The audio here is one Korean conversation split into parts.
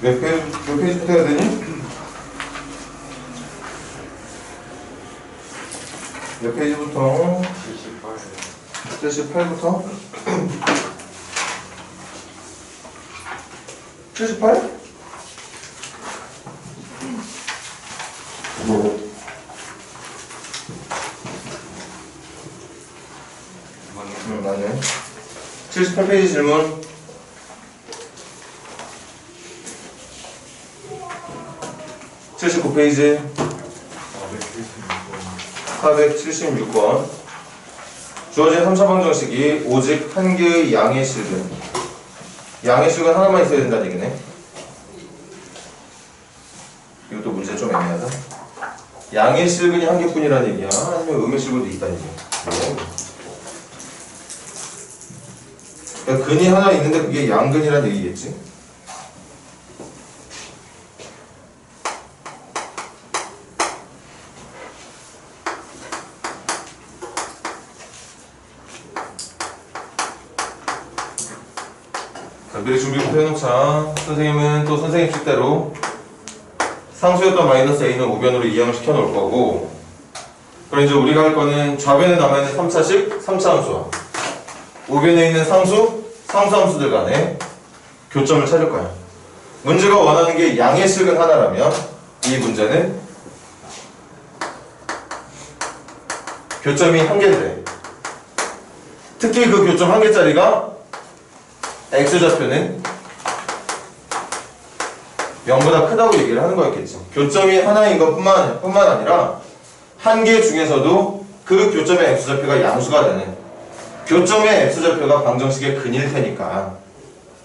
몇 페이지부터 해야 되니? 몇 페이지부터? 78부터? 78? 맞네. 78페이지 질문. 79페이지. 476번. 주어진 3차 방정식이 오직 한 개의 양의 실근. 양의 실근 하나만 있어야 된다는 얘기네. 이것도 문제 좀 애매하다. 양의 실근이 한 개뿐이라는 얘기야? 아니면 음의 실근도 있다는 얘기야? 그러니까 근이 하나 있는데 그게 양근이라는 얘기겠지? 자, 미리 준비부터 해놓자. 선생님은 또 선생님 식대로 상수였던 마이너스 a는 우변으로 이항을 시켜놓을 거고, 그럼 이제 우리가 할 거는 좌변에 남아있는 3차식 3차 함수와 우변에 있는 상수 함수들 간에 교점을 찾을 거야. 문제가 원하는 게 양의 식은 하나라면 이 문제는 교점이 한 개인데, 특히 그 교점 한 개짜리가 x좌표는 0보다 크다고 얘기를 하는 거였겠죠. 교점이 하나인 것뿐만 아니라 한 개 중에서도 그 교점의 x좌표가 양수가 되는, 교점의 x좌표가 방정식의 근일 테니까,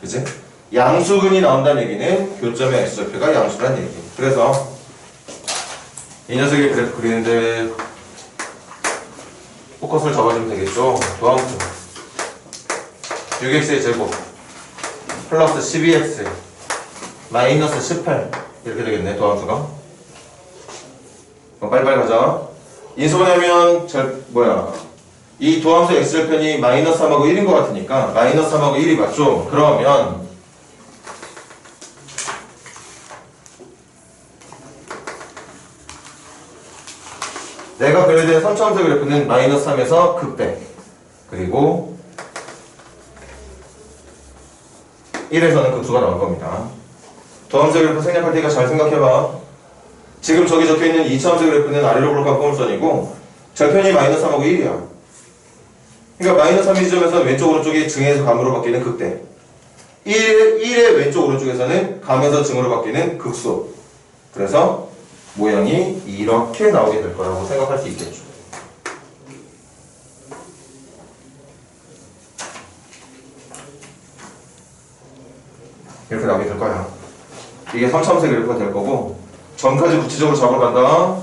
그치? 양수근이 나온다는 얘기는 교점의 x좌표가 양수라는 얘기. 그래서 이 녀석이 그래프 그리는데 포커스를 잡아주면 되겠죠. 도함수 6x의 제곱 플러스 12x 마이너스 18 이렇게 되겠네. 도함수가. 그럼 빨리빨리 가자. 인수분해하면 이 도함수 x절편이 마이너스 3하고 1인 것 같으니까 마이너스 3하고 1이 맞죠? 그러면 내가 그려야 되는 3차함수 그래프는 마이너스 3에서 극대, 그리고 1에서는 극수가 나올 겁니다. 도함수 그래프 생략할 테니까 잘 생각해봐. 지금 저기 적혀있는 2차함수 그래프는 아래로 볼록한 꼬물선이고 절편이 마이너스 3하고 1이야. 그러니까 마이너스 3의 지점에서 왼쪽 오른쪽이 증에서 감으로 바뀌는 극대, 1의 왼쪽 오른쪽에서는 감에서 증으로 바뀌는 극소. 그래서 모양이 이렇게 나오게 될 거라고 생각할 수 있겠죠. 이렇게 나오게 될 거야. 이게 3차함수 그래프가 될 거고, 점까지 구체적으로 잡으러 간다.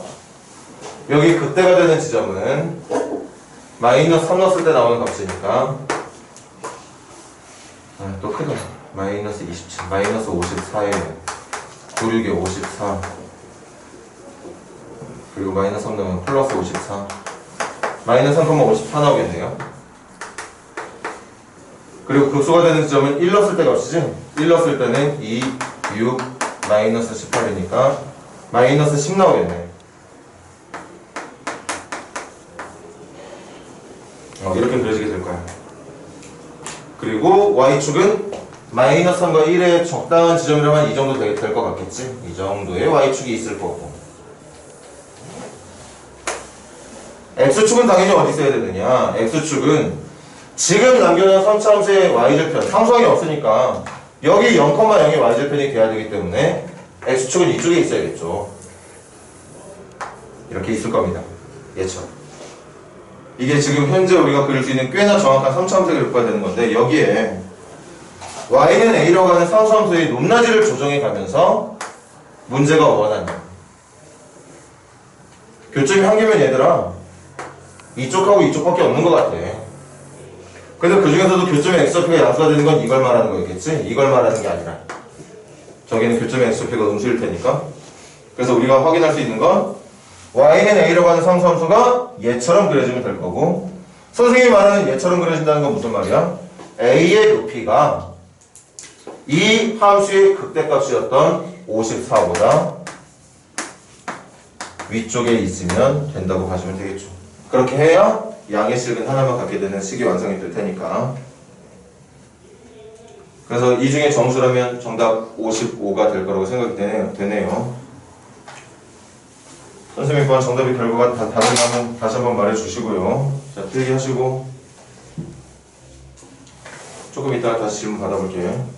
여기 극대가 되는 지점은 마이너스 3 넣었을 때 나오는 값이니까, 또 크다. 마이너스 27, 마이너스 54에 9, 6에 54, 그리고 마이너스 3 넣으면 플러스 54, 마이너스 3,54 나오겠네요. 그리고 극소가 되는 지점은 1 넣었을 때 값이지? 1 넣었을 때는 2, 6, 마이너스 18이니까 마이너스 10 나오겠네. 이렇게 그려지게 될 거야. 그리고 y축은 마이너스 3과 1의 적당한 지점이라면 이 정도 될 것 같겠지? 이 정도의 y축이 있을 거고, x축은 당연히 어디 있어야 되느냐? x축은 지금 남겨놓은 3차함수의 y절편, 상수항이 없으니까 여기 0,0의 y절편이 돼야 되기 때문에 x축은 이쪽에 있어야겠죠. 이렇게 있을 겁니다. 예처럼. 이게 지금 현재 우리가 그릴 수 있는 꽤나 정확한 3차함수 그래프가 되는 건데, 여기에 y는 a라고 하는 상수함수의 높낮이를 조정해 가면서 문제가 원하는 교점이 한 개면 얘들아 이쪽하고 이쪽밖에 없는 것 같아. 그래서 그 중에서도 교점의 x좌표가 양수가 되는 건 이걸 말하는 거겠지? 이걸 말하는 게 아니라 저기는 교점의 x좌표가 음수일 테니까. 그래서 우리가 확인할 수 있는 건 y는 a라고 하는 상수함수가 얘처럼 그려지면 될 거고, 선생님이 말하는 얘처럼 그려진다는 건 무슨 말이야? a의 높이가 이 함수의 극대값이었던 54보다 위쪽에 있으면 된다고 봐주면 되겠죠. 그렇게 해야 양의 식은 하나만 갖게 되는 식이 완성이 될 테니까. 그래서 이 중에 정수라면 정답 55가 될 거라고 생각이 되네요. 선생님 번 정답의 결과가 다 다르다면 다시 한번 말해주시고요. 자, 필기하시고 조금 이따가 다시 질문 받아볼게요.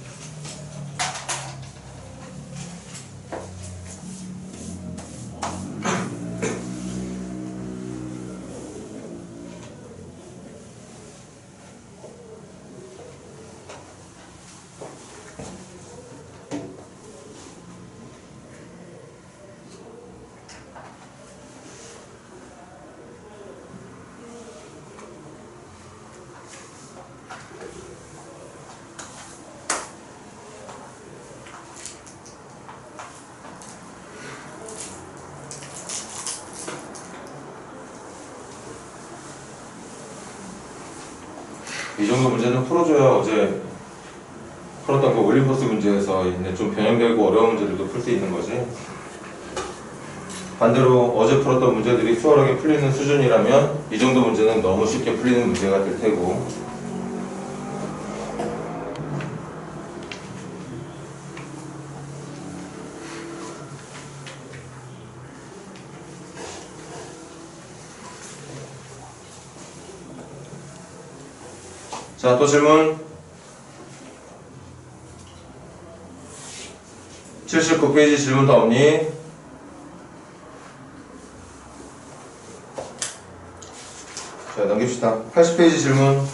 이 정도 문제는 풀어줘야 어제 풀었던 그 올림퍼스 문제에서 있는 좀 변형되고 어려운 문제들도 풀 수 있는 거지. 반대로 어제 풀었던 문제들이 수월하게 풀리는 수준이라면 이 정도 문제는 너무 쉽게 풀리는 문제가 될 테고. 자, 또 질문. 79페이지 질문 다 없니? 자, 넘깁시다. 80페이지 질문.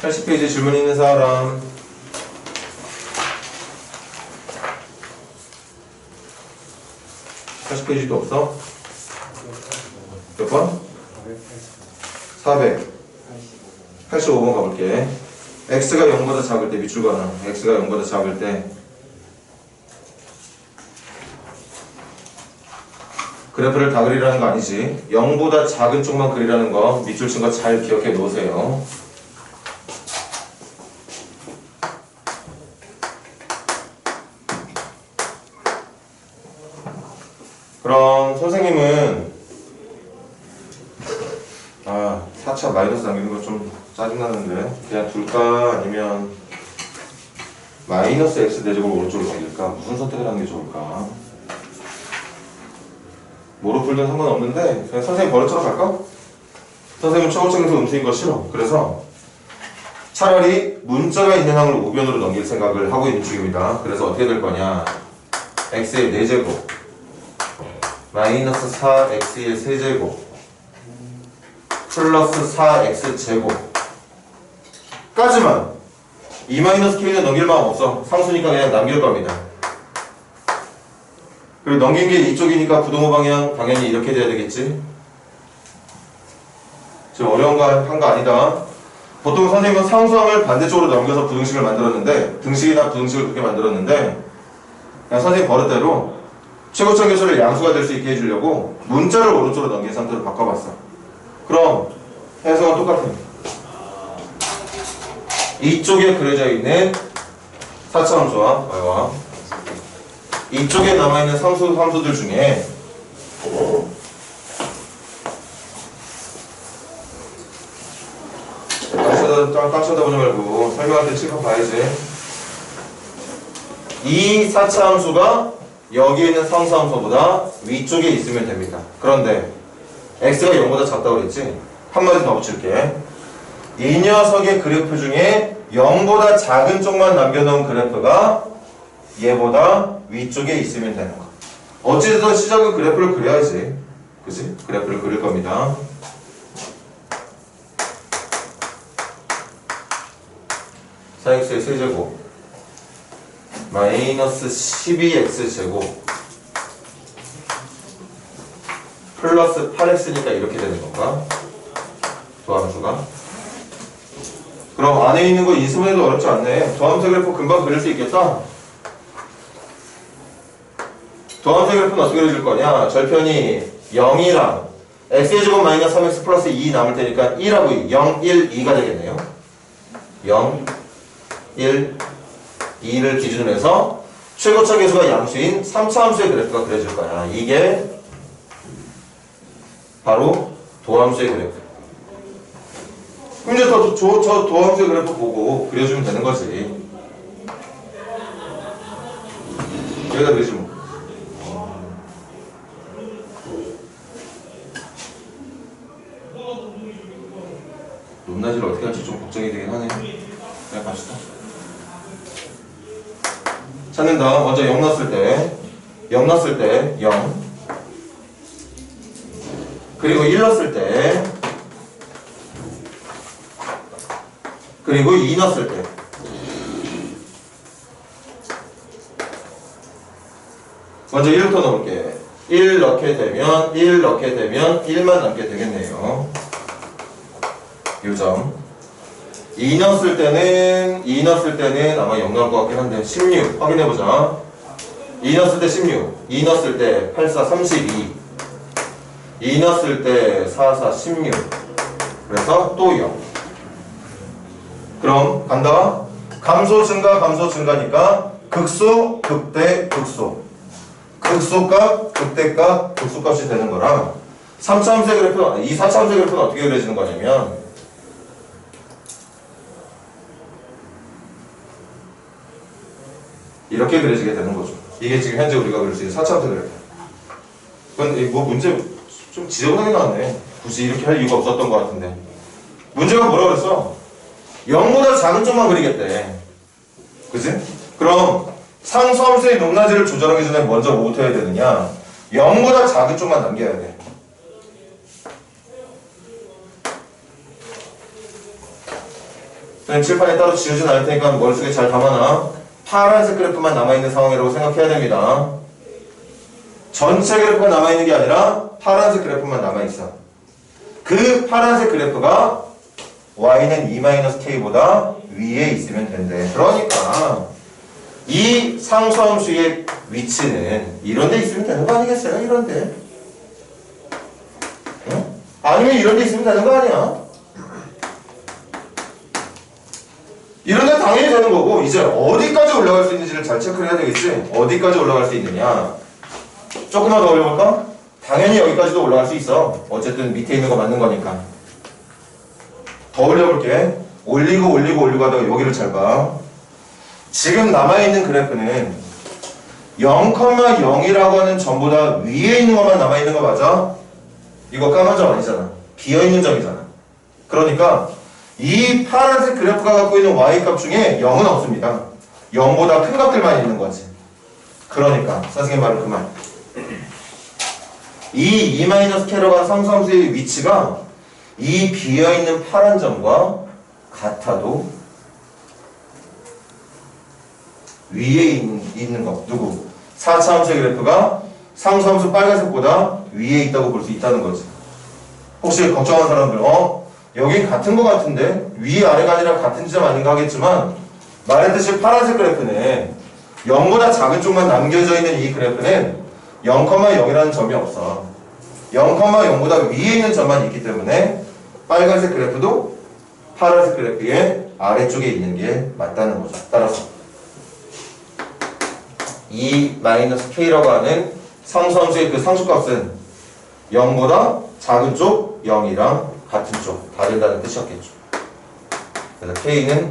80페이지 질문 있는 사람. 80페이지도 없어? 몇 번? 400. 85번 가볼게. x가 0보다 작을 때 밑줄 가나. x가 0보다 작을 때 그래프를 다 그리라는 거 아니지. 0보다 작은 쪽만 그리라는 거 밑줄 친 거 잘 기억해 놓으세요. 그럼 선생님은 4차 마이너스 남기는 거 좀 짜증나는데 그냥 둘까 아니면 마이너스 x 대제곱을 오른쪽으로 넘길까? 무슨 선택을 하는 게 좋을까? 뭐로 풀든 상관없는데 그냥 선생님 버릇처럼 갈까? 선생님은 초고층에서 음수인 거 싫어. 그래서 차라리 문자가 있는 항을 우변으로 넘길 생각을 하고 있는 중입니다. 그래서 어떻게 될 거냐? x의 4제곱 마이너스 4x의 세제곱 플러스 4x제곱 까지만 2-k는 넘길 마음 없어. 상수니까 그냥 남길 겁니다. 그리고 넘긴 게 이쪽이니까 부동호 방향 당연히 이렇게 돼야 되겠지. 지금 어려운 거 한 거 아니다. 보통 선생님은 상수항을 반대쪽으로 넘겨서 부등식을 만들었는데 등식이나 부등식을 그렇게 만들었는데 그냥 선생님 버릇대로 최고점 계수를 양수가 될 수 있게 해주려고 문자를 오른쪽으로 넘긴 상태로 바꿔봤어. 그럼 해석은 똑같아요. 이쪽에 그려져 있는 4차 함수와 이쪽에 남아있는 함수들 중에 딱 쳐다보지 말고 설명할 때 칠판 봐야지. 이 4차 함수가 여기에 있는 상수 함수보다 위쪽에 있으면 됩니다. 그런데 x가 0보다 작다고 그랬지? 한마디 더 붙일게. 이 녀석의 그래프 중에 0보다 작은 쪽만 남겨놓은 그래프가 얘보다 위쪽에 있으면 되는 거. 어찌됐든 시작은 그래프를 그려야지. 그치? 그래프를 그릴 겁니다. (4x의 세제곱) 마이너스 12x제곱 플러스 8x니까 이렇게 되는 건가? 도함수가. 그럼 안에 있는 거 인수분해도 어렵지 않네. 도함수 그래프 금방 그릴 수 있겠다. 도함수 그래프는 어떻게 그려질 거냐? 절편이 0이랑 x제곱 마이너스 3x 플러스 2 남을 테니까 1하고 2, 0, 1, 2가 되겠네요. 0, 1, 2를 기준으로 해서 최고차 계수가 양수인 3차 함수의 그래프가 그려질 거야. 이게 바로 도함수의 그래프. 그럼 이제 저 도함수의 그래프 보고 그려주면 되는 거지. 여기다 그리지 뭐. 높낮이를 어떻게 할지 좀 걱정이 되긴 하네. 그냥 갑시다. 찾는다. 먼저 0 넣었을 때 0 넣었을 때 0, 그리고 1 넣었을 때, 그리고 2 넣었을 때. 먼저 1부터 넣을게. 1 넣게 되면 1만 남게 되겠네요. 요점. 2 넣었을 때는 아마 0 나올 것 같긴 한데 16 확인해보자. 2 넣었을 때 16, 2 넣었을 때 8, 4, 32, 2 넣었을 때 4, 4, 16. 그래서 또 0. 그럼 간다. 감소 증가니까 극소, 극대, 극소. 극소값, 극대값, 극소값이 되는 거라 3차 함수의 그래프는, 이 4차 함수의 그래프는 어떻게 그려지는 거냐면 이렇게 그려지게 되는 거죠. 이게 지금 현재 우리가 그릴 수 있는 4차 함수의 그래프. 근데 뭐 문제 좀 지저분하게 나왔네. 굳이 이렇게 할 이유가 없었던 것 같은데. 문제가 뭐라 그랬어? 0보다 작은 쪽만 그리겠대. 그치? 그럼 상수함수의 높낮이를 조절하기 전에 먼저 뭐부터 해야 되느냐? 0보다 작은 쪽만 남겨야 돼. 칠판에 따로 지우진 않을 테니까 머릿속에 잘 담아놔. 파란색 그래프만 남아있는 상황이라고 생각해야 됩니다. 전체 그래프가 남아있는 게 아니라 파란색 그래프만 남아있어. 그 파란색 그래프가 y는 2-k보다 위에 있으면 된대. 그러니까 이 상수함수의 위치는 이런 데 있으면 되는 거 아니겠어요? 이런 데. 응? 아니면 이런 데 있으면 되는 거 아니야? 이런 데 당연히 되는 거고, 이제 어디까지 올라갈 수 있는지를 잘 체크를 해야 되겠지? 어디까지 올라갈 수 있느냐? 조금만 더 올려볼까? 당연히 여기까지도 올라갈 수 있어. 어쨌든 밑에 있는 거 맞는 거니까. 더 올려볼게. 올리고 하다가 여기를 잘 봐. 지금 남아있는 그래프는 0,0이라고 하는 점보다 위에 있는 것만 남아있는 거 맞아? 이거 까만 점 아니잖아. 비어있는 점이잖아. 그러니까 이 파란색 그래프가 갖고 있는 y값 중에 0은 없습니다. 0보다 큰 값들만 있는 거지. 그러니까 선생님 말은 그만. 이 2-k라고 하는 상수함수의 위치가 이 비어있는 파란 점과 같아도 위에 있는 거, 누구? 4차 함수의 그래프가 상수함수 빨간색보다 위에 있다고 볼 수 있다는 거지. 혹시 걱정하는 사람들, 여긴 같은 거 같은데? 위아래가 아니라 같은 지점 아닌가 하겠지만, 말했듯이 파란색 그래프는 0보다 작은 쪽만 남겨져 있는 이 그래프는 0,0이라는 점이 없어. 0,0보다 위에 있는 점만 있기 때문에 빨간색 그래프도 파란색 그래프의 아래쪽에 있는 게 맞다는 거죠. 따라서 2-k라고 하는 상수함수의 그 상수값은 0보다 작은 쪽 0이랑 같은 쪽 다 된다는 뜻이었겠죠. 그래서 k는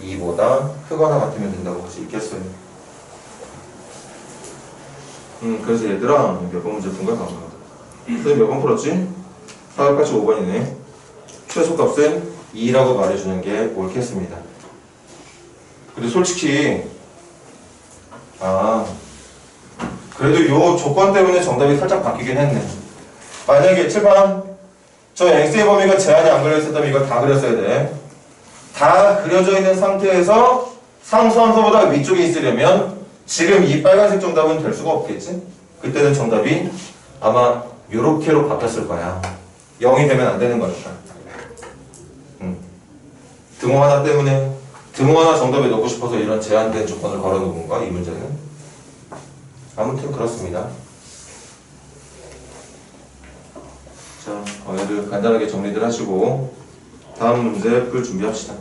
2보다 크거나 같으면 된다고 볼 수 있겠어요. 그래서 얘들아 몇 번 문제 푼 거야 방금? 선생님 몇 번 풀었지? 400까지 5번이네. 최소값은 2라고 말해주는 게 옳겠습니다. 근데 솔직히 그래도 요 조건 때문에 정답이 살짝 바뀌긴 했네. 만약에 7번 저 x의 범위가 제한이 안 그려 있었다면 이거 다 그렸어야 돼. 다 그려져 있는 상태에서 상수함수보다 위쪽에 있으려면 지금 이 빨간색 정답은 될 수가 없겠지? 그때는 정답이 아마 요렇게로 바뀌었을 거야. 0이 되면 안 되는 거니까. 등호 하나 때문에 등호 하나 정답에 넣고 싶어서 이런 제한된 조건을 걸어놓은 건가? 이 문제는? 아무튼 그렇습니다. 자, 얘들 간단하게 정리들 하시고 다음 문제 풀 준비합시다.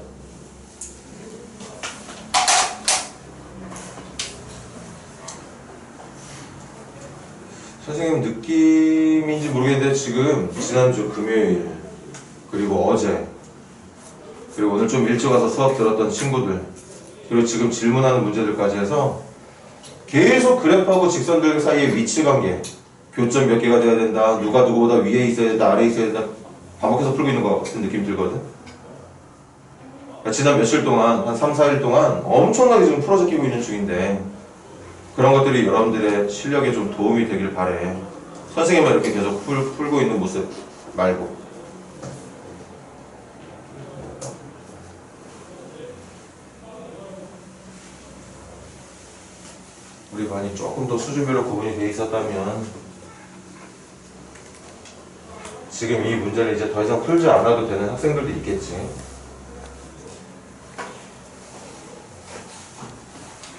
선생님 느낌인지 모르겠는데 지금 지난주 금요일 그리고 어제 그리고 오늘 좀 일찍 와서 수업 들었던 친구들 그리고 지금 질문하는 문제들까지 해서 계속 그래프하고 직선들 사이의 위치관계 교점 몇 개가 돼야 된다 누가 누구보다 위에 있어야 된다 아래에 있어야 된다 반복해서 풀고 있는 것 같은 느낌이 들거든. 지난 며칠 동안 한 3, 4일 동안 엄청나게 지금 풀어져 끼고 있는 중인데 그런 것들이 여러분들의 실력에 좀 도움이 되길 바래. 선생님만 이렇게 계속 풀고 있는 모습 말고. 우리 반이 조금 더 수준별로 구분이 돼 있었다면 지금 이 문제를 이제 더 이상 풀지 않아도 되는 학생들도 있겠지.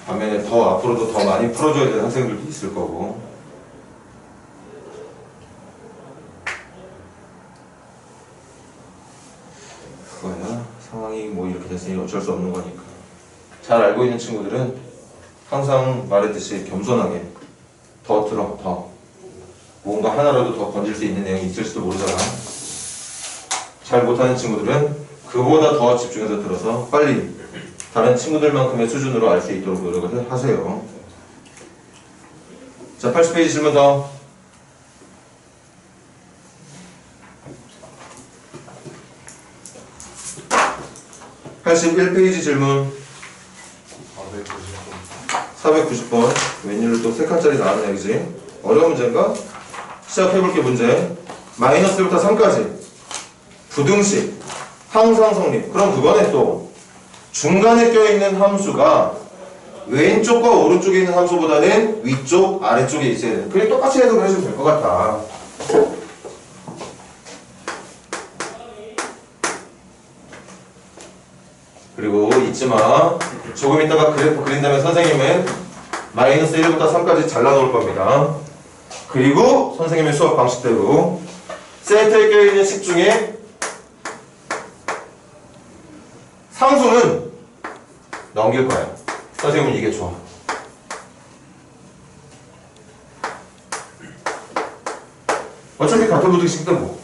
반면에 더 앞으로도 더 많이 풀어줘야 되는 학생들도 있을 거고. 그거야 상황이 뭐 이렇게 됐으니 어쩔 수 없는 거니까. 잘 알고 있는 친구들은 항상 말했듯이 겸손하게 더 들어 더 뭔가 하나라도 더 건질 수 있는 내용이 있을지도 모르잖아. 잘 못하는 친구들은 그보다 더 집중해서 들어서 빨리 다른 친구들만큼의 수준으로 알 수 있도록 노력을 하세요. 자, 80페이지 질문 더. (81페이지) 질문 490번. 웬일로 또 3칸짜리 나왔네, 그지? 어려운 문제인가? 시작해볼게. 문제 마이너스 1부터 3까지 부등식 항상 성립. 그럼 그거네. 또 중간에 껴있는 함수가 왼쪽과 오른쪽에 있는 함수보다는 위쪽, 아래쪽에 있어야 돼. 그냥 똑같이 해석을 해주면 될 것 같아. 그리고 잊지마. 조금 있다가 그래프 그린 다음에 선생님은 마이너스 1부터 3까지 잘라놓을 겁니다. 그리고 선생님의 수업 방식대로 센터에 껴있는 식 중에 상수는 넘길 거야. 선생님은 이게 좋아. 어차피 같은 부등식이든 뭐.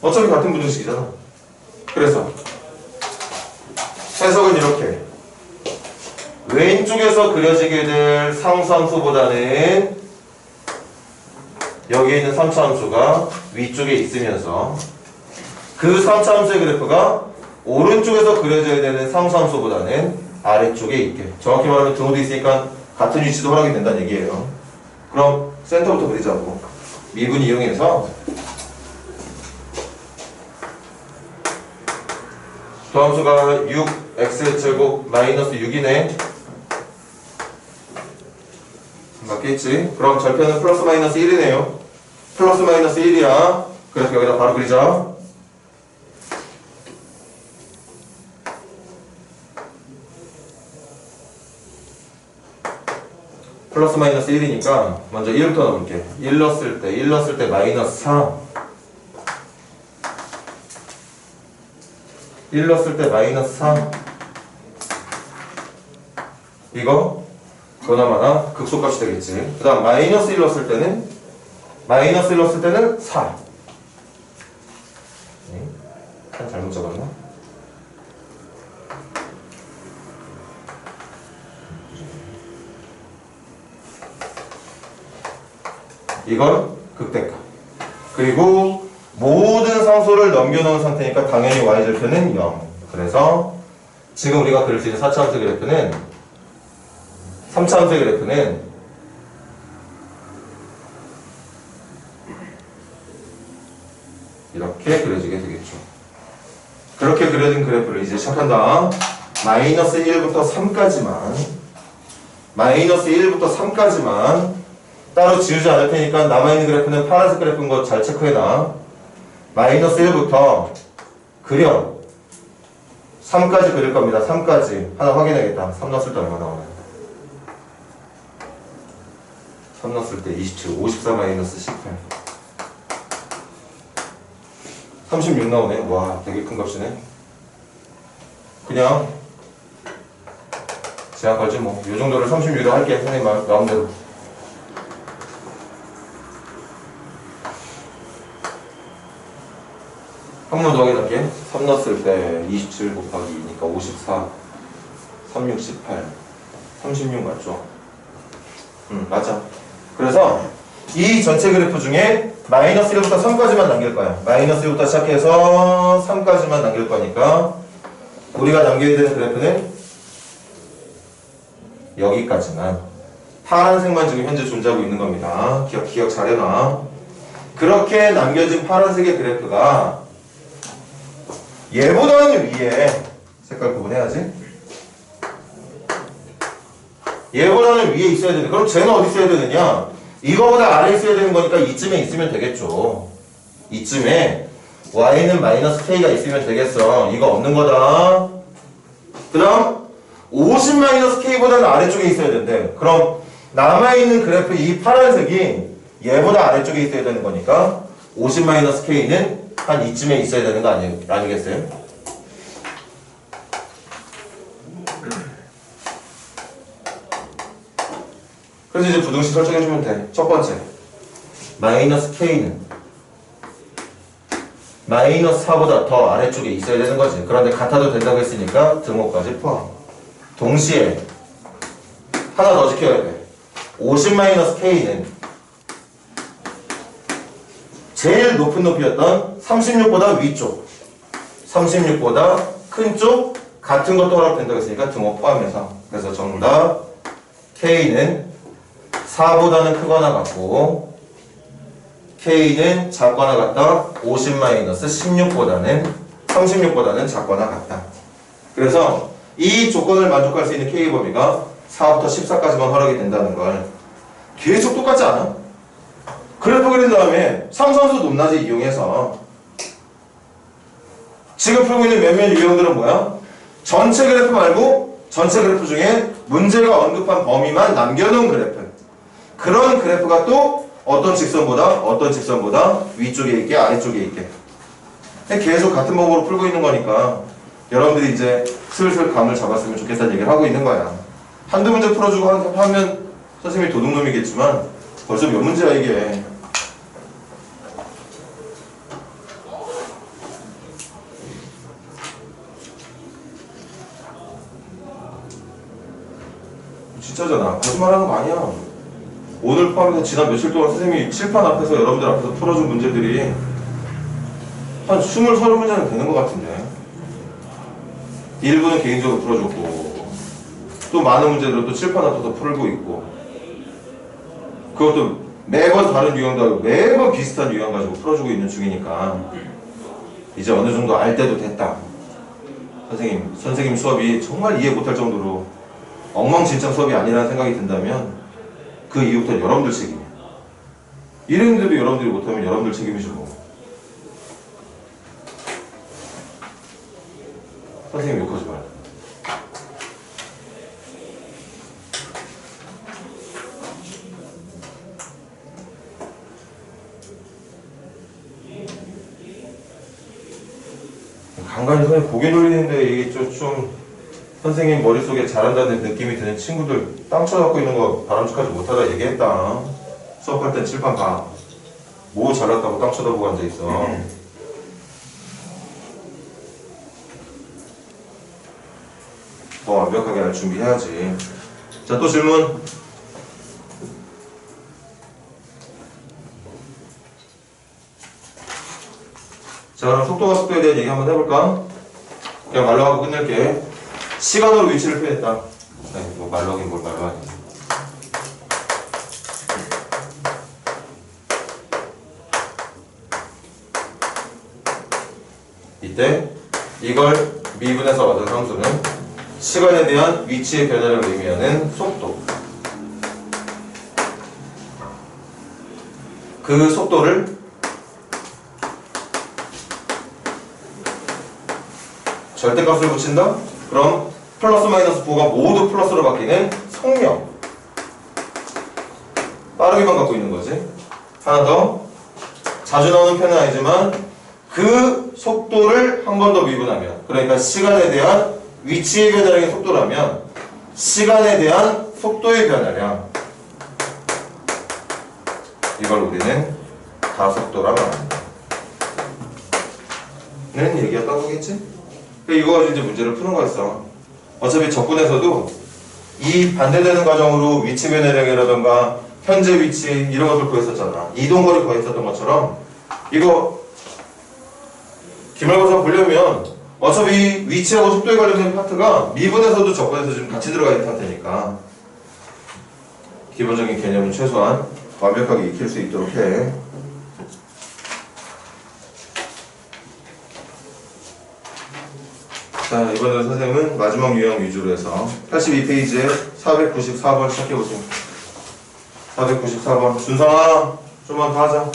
어차피 같은 부등식이잖아. 그래서 해석은 이렇게. 왼쪽에서 그려지게 될 상수함수보다는 여기에 있는 3차함수가 위쪽에 있으면서 그 3차함수의 그래프가 오른쪽에서 그려져야 되는 상수함수보다는 아래쪽에 있게. 정확히 말하면 등호도 있으니까 같은 위치도 허락이 된다는 얘기예요. 그럼 센터부터 그리자고. 미분 이용해서 도함수가 6x제곱 마이너스 6이네. 맞겠지? 그럼 절편은 플러스 마이너스 1이네요. 플러스 마이너스 1이야. 그래서 여기다 바로 그리자. 플러스 마이너스 1이니까 먼저 1부터 넣어볼게. 1 넣었을 때 마이너스 4. 1 넣었을 때 마이너스 4. 이거 그나마나 극소값이 되겠지. 그 다음 마이너스 1 넣었을 때는 4. 칸 잘못 잡았나? 이건 극대값. 그리고 모든 상수를 넘겨놓은 상태니까 당연히 y절편은 0. 그래서 지금 우리가 그릴 수 있는 4차함수 그래프는 3차함수 그래프는 이렇게 그려지게 되겠죠. 그렇게 그려진 그래프를 이제 시작한다. 마이너스 1부터 3까지만 따로 지우지 않을 테니까 남아있는 그래프는 파란색 그래프인 거 잘 체크해놔. 마이너스 1부터 그려. 3까지 그릴 겁니다. 3까지. 하나 확인해야겠다. 3 넣었을 때 얼마 나오나? 3 넣었을 때 27, 54 마이너스 18. 36 나오네. 와, 되게 큰 값이네. 그냥 제한 걸지 뭐. 이 정도를 36으로 할게. 선생님 마음대로. 한 번 더 확인할게. 3 넣었을 때 27 곱하기 2니까 54, 3, 6, 18, 36 맞죠? 맞아. 그래서 이 전체 그래프 중에 마이너스 1부터 3까지만 남길 거야. 마이너스 1부터 시작해서 3까지만 남길 거니까 우리가 남겨야 되는 그래프는 여기까지만. 파란색만 지금 현재 존재하고 있는 겁니다. 기억 잘 해놔. 그렇게 남겨진 파란색의 그래프가 얘보다는 위에, 색깔 구분해야지. 얘보다는 위에 있어야 되는. 그럼 쟤는 어디 있어야 되느냐? 이거보다 아래에 있어야 되는 거니까 이쯤에 있으면 되겠죠. 이쯤에 y는 마이너스 k가 있으면 되겠어. 이거 없는 거다. 그럼 50 마이너스 k보다는 아래쪽에 있어야 된대. 그럼 남아있는 그래프 이 파란색이 얘보다 아래쪽에 있어야 되는 거니까 50 마이너스 k는 한 이쯤에 있어야 되는 거 아니겠어요? 그래서 이제 부등식 설정해주면 돼. 첫 번째, 마이너스 k는 마이너스 4보다 더 아래쪽에 있어야 되는 거지. 그런데 같아도 된다고 했으니까 등호까지 포함. 동시에 하나 더 지켜야 돼. 50 마이너스 k는 제일 높은 높이였던 36보다 위쪽, 36보다 큰 쪽 같은 것도 허락된다고 했으니까 등호 포함해서. 그래서 정답 k는 4보다는 크거나 같고 k는 작거나 같다. 50 마이너스 16보다는 36보다는 작거나 같다. 그래서 이 조건을 만족할 수 있는 k의 범위가 4부터 14까지만 허락이 된다는 걸. 계속 똑같지 않아? 그래프 그린 다음에 상수함수 높낮이 이용해서 지금 풀고 있는 몇몇 유형들은 뭐야? 전체 그래프 말고 전체 그래프 중에 문제가 언급한 범위만 남겨놓은 그래프. 그런 그래프가 또 어떤 직선보다 위쪽에 있게 아래쪽에 있게. 계속 같은 방법으로 풀고 있는 거니까 여러분들이 이제 슬슬 감을 잡았으면 좋겠다는 얘기를 하고 있는 거야. 한두 문제 풀어주고 하면 선생님이 도둑놈이겠지만 벌써 몇 문제야 이게. 진짜잖아. 거짓말하는 거 아니야. 오늘 포함해서 지난 며칠 동안 선생님이 칠판 앞에서 여러분들 앞에서 풀어준 문제들이 한 20, 30문제는 되는 것 같은데. 일부는 개인적으로 풀어줬고 또 많은 문제들은 또 칠판 앞에서 풀고 있고 그것도 매번 다른 유형도 하고 매번 비슷한 유형 가지고 풀어주고 있는 중이니까 이제 어느 정도 알 때도 됐다. 선생님 수업이 정말 이해 못할 정도로 엉망진창 수업이 아니라는 생각이 든다면 그 이후부터는 여러분들 책임이야. 이랬는데도 여러분들이 못하면 여러분들 책임이죠 뭐. 선생님 욕하지 마라. 간간히 선생님 고개 돌리는데 이게 좀 선생님 머릿속에 잘한다는 느낌이 드는 친구들 땅 쳐갖고 있는 거 바람직하지 못하다 얘기했다. 수업할 땐 칠판 봐. 뭐 잘났다고 땅 쳐다보고 앉아있어. 더 완벽하게 할 준비해야지. 자, 또 질문. 자, 그럼 속도와 속도에 대한 얘기 한번 해볼까? 그냥 말로 하고 끝낼게. 시간으로 위치를 표현했다. 네, 뭐 말로 하긴 뭘 말로 하니. 이때 이걸 미분해서 얻은 함수는 시간에 대한 위치의 변화를 의미하는 속도. 그 속도를 절대값을 붙인다? 그럼 플러스 마이너스 부호가 모두 플러스로 바뀌는 속력. 빠르게만 갖고 있는 거지. 하나 더. 자주 나오는 편은 아니지만 그 속도를 한 번 더 미분하면, 그러니까 시간에 대한 위치의 변화량의 속도라면 시간에 대한 속도의 변화량, 이걸 우리는 가속도라 말합니다. 는 얘기였던 거겠지? 이거 가지고 이제 문제를 푸는 거였어. 어차피 적분에서도 이 반대되는 과정으로 위치 변화량이라던가 현재 위치 이런 것들 구했었잖아. 이동거리 구했었던 것처럼 이거 기말고사 보려면 어차피 위치하고 속도에 관련된 파트가 미분에서도 적분에서 지금 같이 들어가 있는 상태니까 기본적인 개념은 최소한 완벽하게 익힐 수 있도록 해. 자, 이번에는 선생님은 마지막 유형 위주로 해서 82페이지에 494번 시작해보세요. 494번. 준성아, 좀만 더 하자.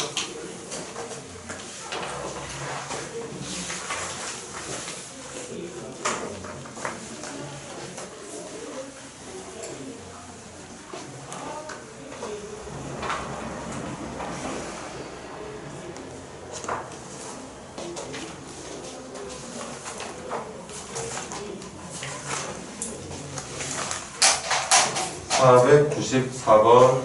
번 494번.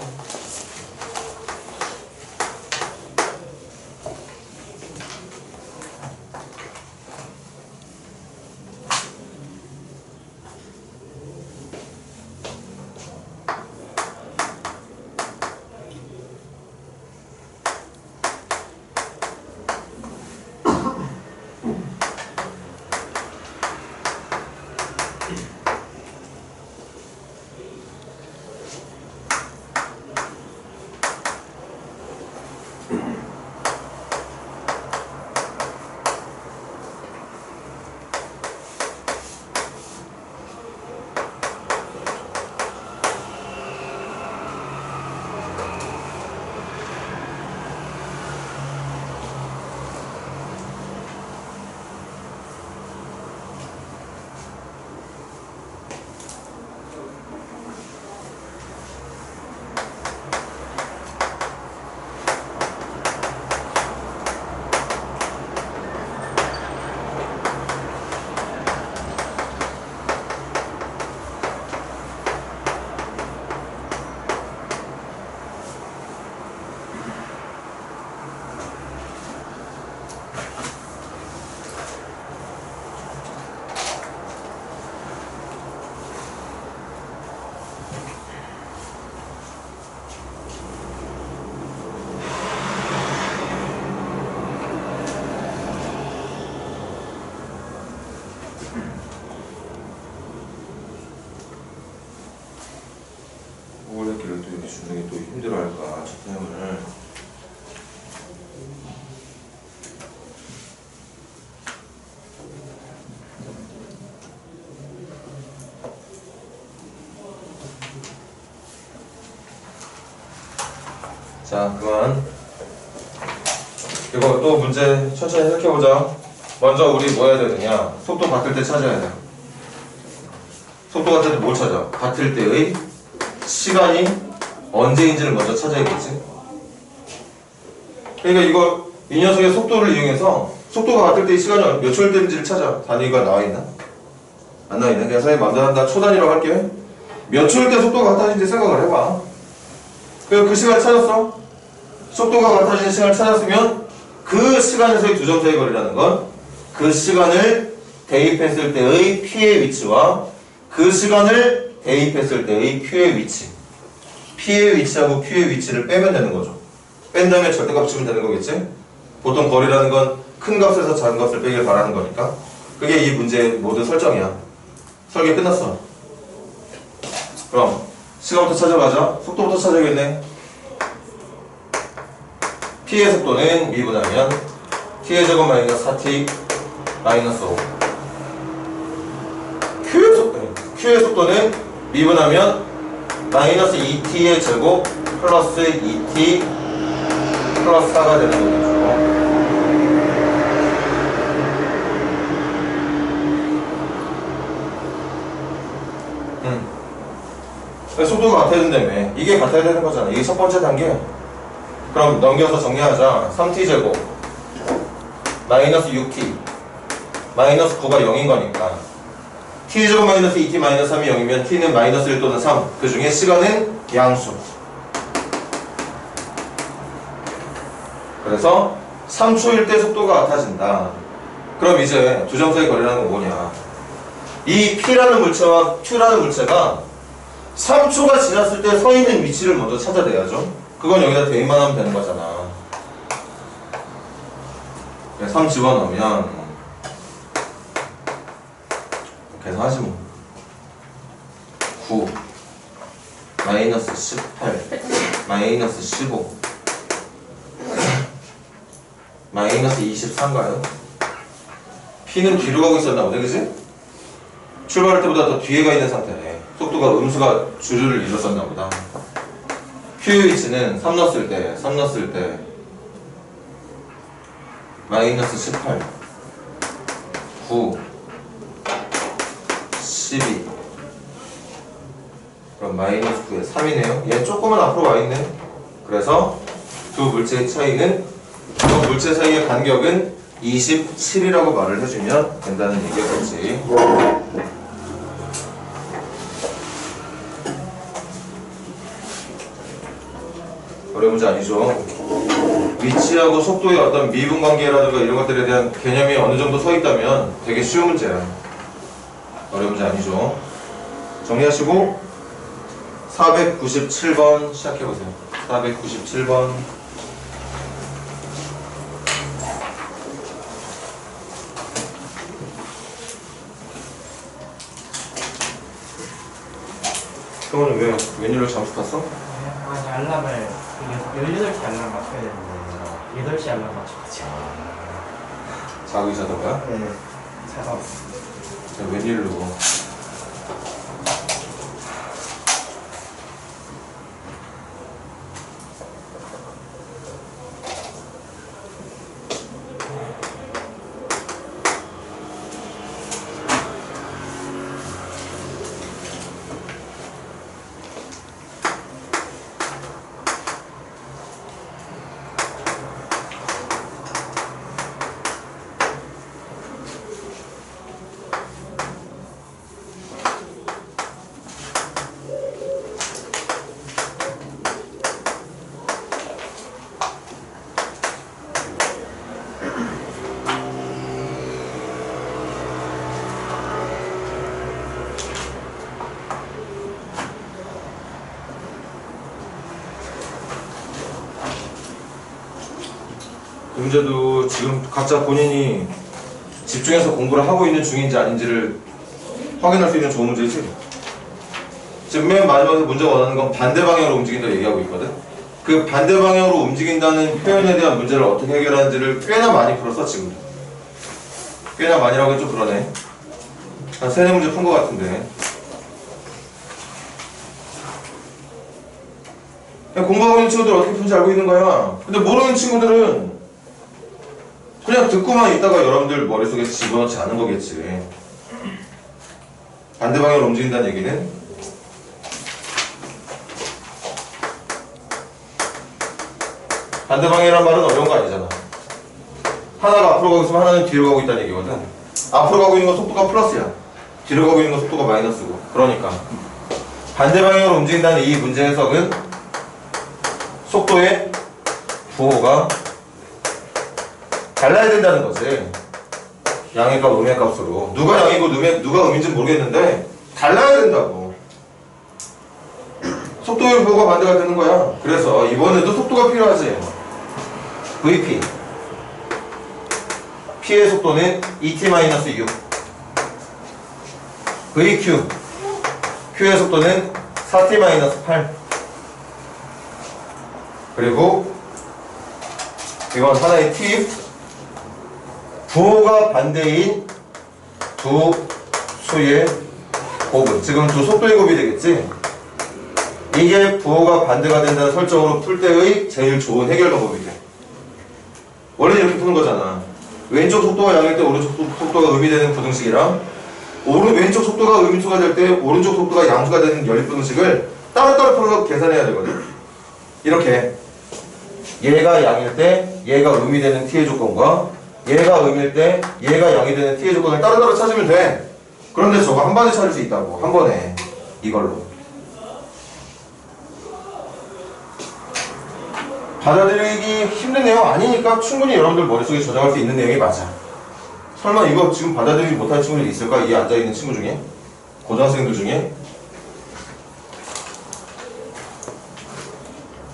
오래기를 또 이렇게 주는 게 또 힘들어할까, 저 때문에. 자, 그만. 이거 또 문제 천천히 해석해보자. 먼저 우리 뭐 해야 되느냐? 속도 같을 때 찾아야 돼. 속도 같을 때 뭘 찾아? 같을 때의 시간이 언제인지를 먼저 찾아야겠지. 그러니까 이거 이 녀석의 속도를 이용해서 속도가 같을 때의 시간이 몇 초일 때인지를 찾아. 단위가 나와있나? 안 나와있네. 그냥 선생님 마음대로 한다. 초단위라고 할게. 몇 초일 때 속도가 같아지는지 생각을 해봐. 그 시간을 찾았어. 속도가 같아지는 시간을 찾았으면 그 시간에서의 두 점 사이 거리라는 건 그 시간을 대입했을 때의 P의 위치와 그 시간을 대입했을 때의 Q의 위치, P의 위치하고 Q의 위치를 빼면 되는 거죠. 뺀 다음에 절대값 치면 되는 거겠지? 보통 거리라는 건 큰 값에서 작은 값을 빼길 바라는 거니까. 그게 이 문제의 모든 설정이야. 설계 끝났어. 그럼 시간부터 찾아가자. 속도부터 찾아야겠네. P의 속도는 미분하면 T의 제곱 마이너스 4T 마이너스 5. Q의 속도는 미분하면 마이너스 2T의 제곱 플러스 2T 플러스 4가 되는 거죠. 속도가 같아야 된다며. 이게 같아야 되는 거잖아. 이게 첫 번째 단계. 그럼 넘겨서 정리하자. 3T제곱 마이너스 6t 마이너스 9가 0인 거니까 t제곱 마이너스 2t 마이너스 3이 0이면 t는 마이너스 1 또는 3 그 중에 시간은 양수. 그래서 3초일 때 속도가 같아진다. 그럼 이제 두 점 사이 거리라는 건 뭐냐, 이 P라는 물체와 Q라는 물체가 3초가 지났을 때 서 있는 위치를 먼저 찾아내야죠. 그건 여기다 대입만 하면 되는 거잖아. 3 집어넣으면 계산하지 뭐. 9 마이너스 18 마이너스 15 마이너스 24인가요? P는 뒤로 가고 있었나 보네, 그치? 출발할 때보다 더 뒤에 가 있는 상태네. 속도가 음수가 주류를 이뤘었나 보다. QH는 3 넣었을 때 마이너스 18 9 12 그럼 마이너스 9에 3이네요. 얘 조금은 앞으로 와있네. 그래서 두 물체의 차이는, 두 물체 사이의 간격은 27이라고 말을 해주면 된다는 얘기겠지. 어려운 문제 아니죠? 위치하고 속도의 어떤 미분관계라든가 이런 것들에 대한 개념이 어느 정도 서 있다면 되게 쉬운 문제야. 어려운 문제 아니죠? 정리하시고 497번 시작해보세요. 497번. 형은 왜 웬일로 잠수 탔어? 아니 알람을 18시 알람 맞춰야 되는데 8시 알람 맞춰가지고 자고 있었던가? 네 차가 웬일로? 문제도 지금 각자 본인이 집중해서 공부를 하고 있는 중인지 아닌지를 확인할 수 있는 좋은 문제지. 지금 맨 마지막에 문제가 원하는 건 반대 방향으로 움직인다 얘기하고 있거든. 그 반대 방향으로 움직인다는 표현에 대한 문제를 어떻게 해결하는지를 꽤나 많이 풀었어 지금. 꽤나 많이라고 해도 좀 그러네. 한 3-4문제 푼 것 같은데. 그냥 공부하고 있는 친구들 어떻게 푼지 알고 있는 거야. 근데 모르는 친구들은 그냥 듣고만 있다가 여러분들 머릿속에 집어넣지 않은 거겠지. 반대 방향으로 움직인다는 얘기는 반대 방향이란 말은 어려운 거 아니잖아. 하나가 앞으로 가고 있으면 하나는 뒤로 가고 있다는 얘기거든. 앞으로 가고 있는 건 속도가 플러스야. 뒤로 가고 있는 건 속도가 마이너스고. 그러니까 반대 방향으로 움직인다는 이 문제 해석은 속도의 부호가 달라야 된다는 거지. 양의 값, 음의 값으로. 누가 양이고 누가 음인지는 모르겠는데 달라야 된다고. 속도의 부호가 반대가 되는 거야. 그래서 이번에도 속도가 필요하지. VP P의 속도는 2t-6 VQ Q의 속도는 4t-8 그리고 이건 하나의 팁. 부호가 반대인 두 수의 곱은, 지금 두 속도의 곱이 되겠지? 이게 부호가 반대가 된다는 설정으로 풀 때의 제일 좋은 해결 방법이 돼. 원래 이렇게 푸는 거잖아. 왼쪽 속도가 양일 때 오른쪽 속도가 음이 되는 부등식이랑 왼쪽 속도가 음수가 될 때 오른쪽 속도가 양수가 되는 연립부등식을 따로따로 풀어서 계산해야 되거든. 이렇게 얘가 양일 때 얘가 음이 되는 t의 조건과 얘가 음일 때 얘가 양이 되는 t의 조건을 따로따로 찾으면 돼. 그런데 저거 한 번에 찾을 수 있다고. 한 번에. 이걸로. 받아들이기 힘든 내용 아니니까 충분히 여러분들 머릿속에 저장할 수 있는 내용이 맞아. 설마 이거 지금 받아들이지 못할 친구들이 있을까? 이 앉아있는 친구 중에? 고등학생들 중에?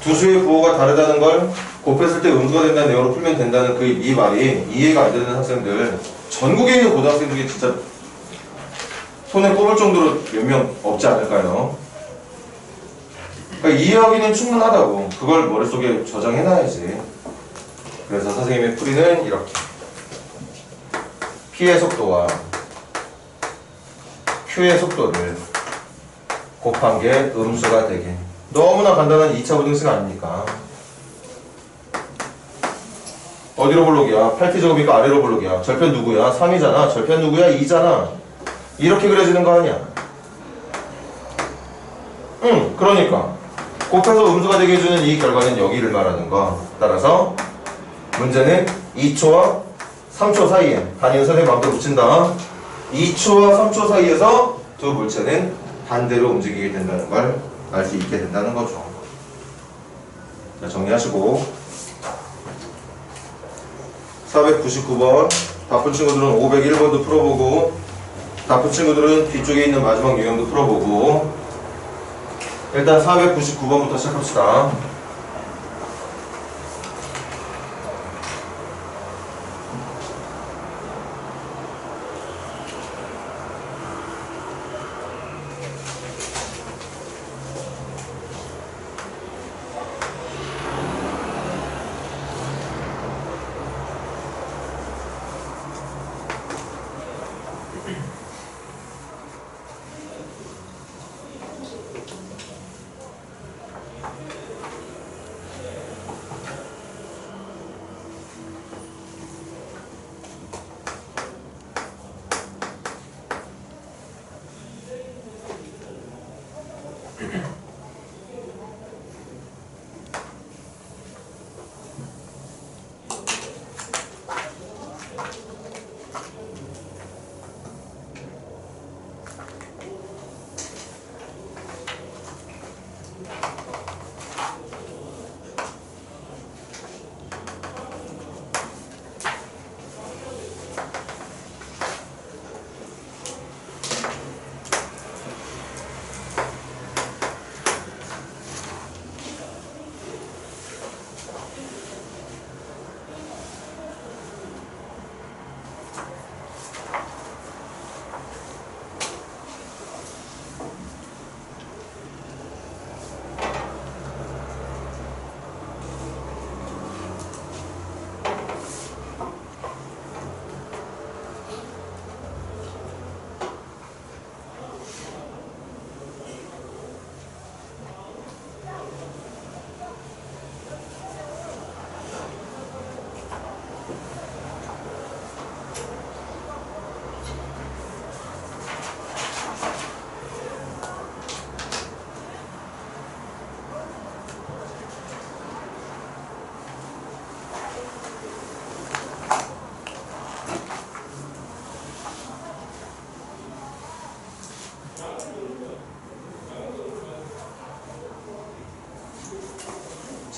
두 수의 부호가 다르다는 걸 곱했을 때 음수가 된다는 내용으로 풀면 된다는 이 말이 이해가 안 되는 학생들, 전국에 있는 고등학생 중에 진짜 손에 꼽을 정도로 몇 명 없지 않을까요? 그러니까 이해하기는 충분하다고. 그걸 머릿속에 저장해놔야지. 그래서 선생님의 풀이는 이렇게. P의 속도와 Q의 속도를 곱한 게 음수가 되게. 너무나 간단한 2차 부등식 아닙니까? 어디로 볼록이야? 8t제곱이니까 아래로 볼록이야. 절편 누구야? 3이잖아. 절편 누구야? 2잖아. 이렇게 그려지는 거 아니야? 응, 그러니까 곱해서 음수가 되게 해주는 이 결과는 여기를 말하는 거. 따라서 문제는 2초와 3초 사이에, 단위는 선생님 마음대로 붙인다. 2초와 3초 사이에서 두 물체는 반대로 움직이게 된다는 걸 알 수 있게 된다는 거죠. 자, 정리하시고 499번 바쁜 친구들은 501번도 풀어보고, 바쁜 친구들은 뒤쪽에 있는 마지막 유형도 풀어보고, 일단 499번부터 시작합시다.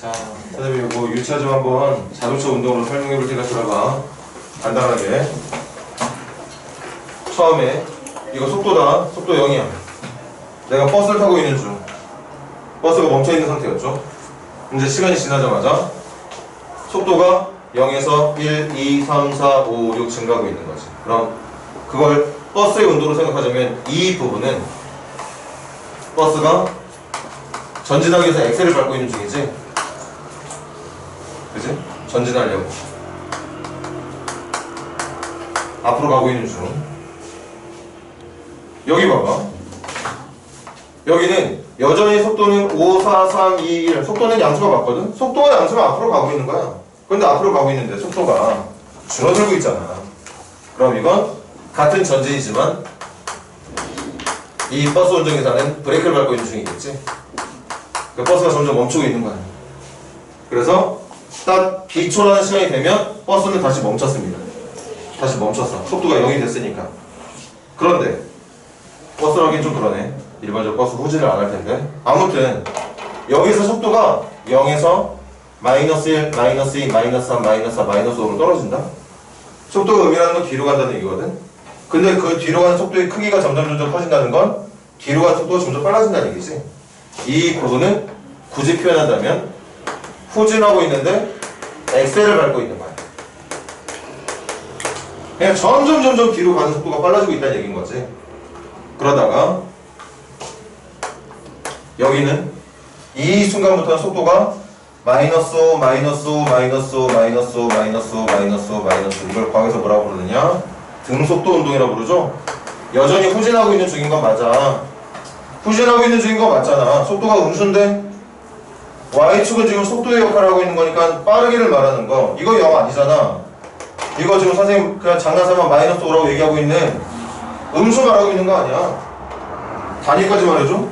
자, 선생님 이거 유치하 좀 한번 자동차 운동으로 설명해 볼 테니까 들어가. 간단하게. 처음에 이거 속도다. 속도 0이야. 내가 버스를 타고 있는 중. 버스가 멈춰 있는 상태였죠. 이제 시간이 지나자마자 속도가 0에서 1, 2, 3, 4, 5, 6 증가하고 있는 거지. 그럼 그걸 버스의 운동으로 생각하자면 이 부분은 버스가 전진하기 위해서 엑셀을 밟고 있는 중이지. 그치? 전진하려고 앞으로 가고 있는 중. 여기 봐봐. 여기는 여전히 속도는 5, 4, 3, 2, 1. 속도는 양수가 맞거든? 속도가 양수면 앞으로 가고 있는 거야. 그런데 앞으로 가고 있는데 속도가 줄어들고 있잖아. 그럼 이건 같은 전진이지만 이 버스 운전기사는 브레이크를 밟고 있는 중이겠지. 그 버스가 점점 멈추고 있는 거야. 그래서 딱 B초라는 시간이 되면 버스는 다시 멈췄습니다. 다시 멈췄어. 속도가 0이 됐으니까. 그런데 버스를 하긴 좀 그러네. 일반적으로 버스 후진을 안 할 텐데. 아무튼 여기서 속도가 0에서 마이너스 1, 마이너스 2, 마이너스 3, 마이너스 4, 마이너스 5로 떨어진다. 속도가 의미하는 건 뒤로 간다는 얘기거든. 근데 그 뒤로 가는 속도의 크기가 점점 커진다는 건 뒤로 가는 속도가 점점 빨라진다는 얘기지. 이 부분은 굳이 표현한다면 후진하고 있는데 엑셀을 밟고 있는 거야. 그냥 점점 뒤로 가는 속도가 빨라지고 있다는 얘기인 거지. 그러다가 여기는 이 순간부터는 속도가 마이너스 5, 마이너스 5, 마이너스 5, 마이너스 5, 마이너스 5, 마이너스 5, 마이너스 5. 이걸 과학에서 뭐라고 부르느냐? 등속도 운동이라고 부르죠? 여전히 후진하고 있는 중인 건 맞아. 후진하고 있는 중인 건 맞잖아. 속도가 음수인데 Y축은 지금 속도의 역할을 하고 있는 거니까 빠르기를 말하는 거. 이거 0 아니잖아. 이거 지금 선생님 그냥 장난삼아 마이너스 5라고 얘기하고 있는 음수 말하고 있는 거 아니야. 단위까지 말해줘.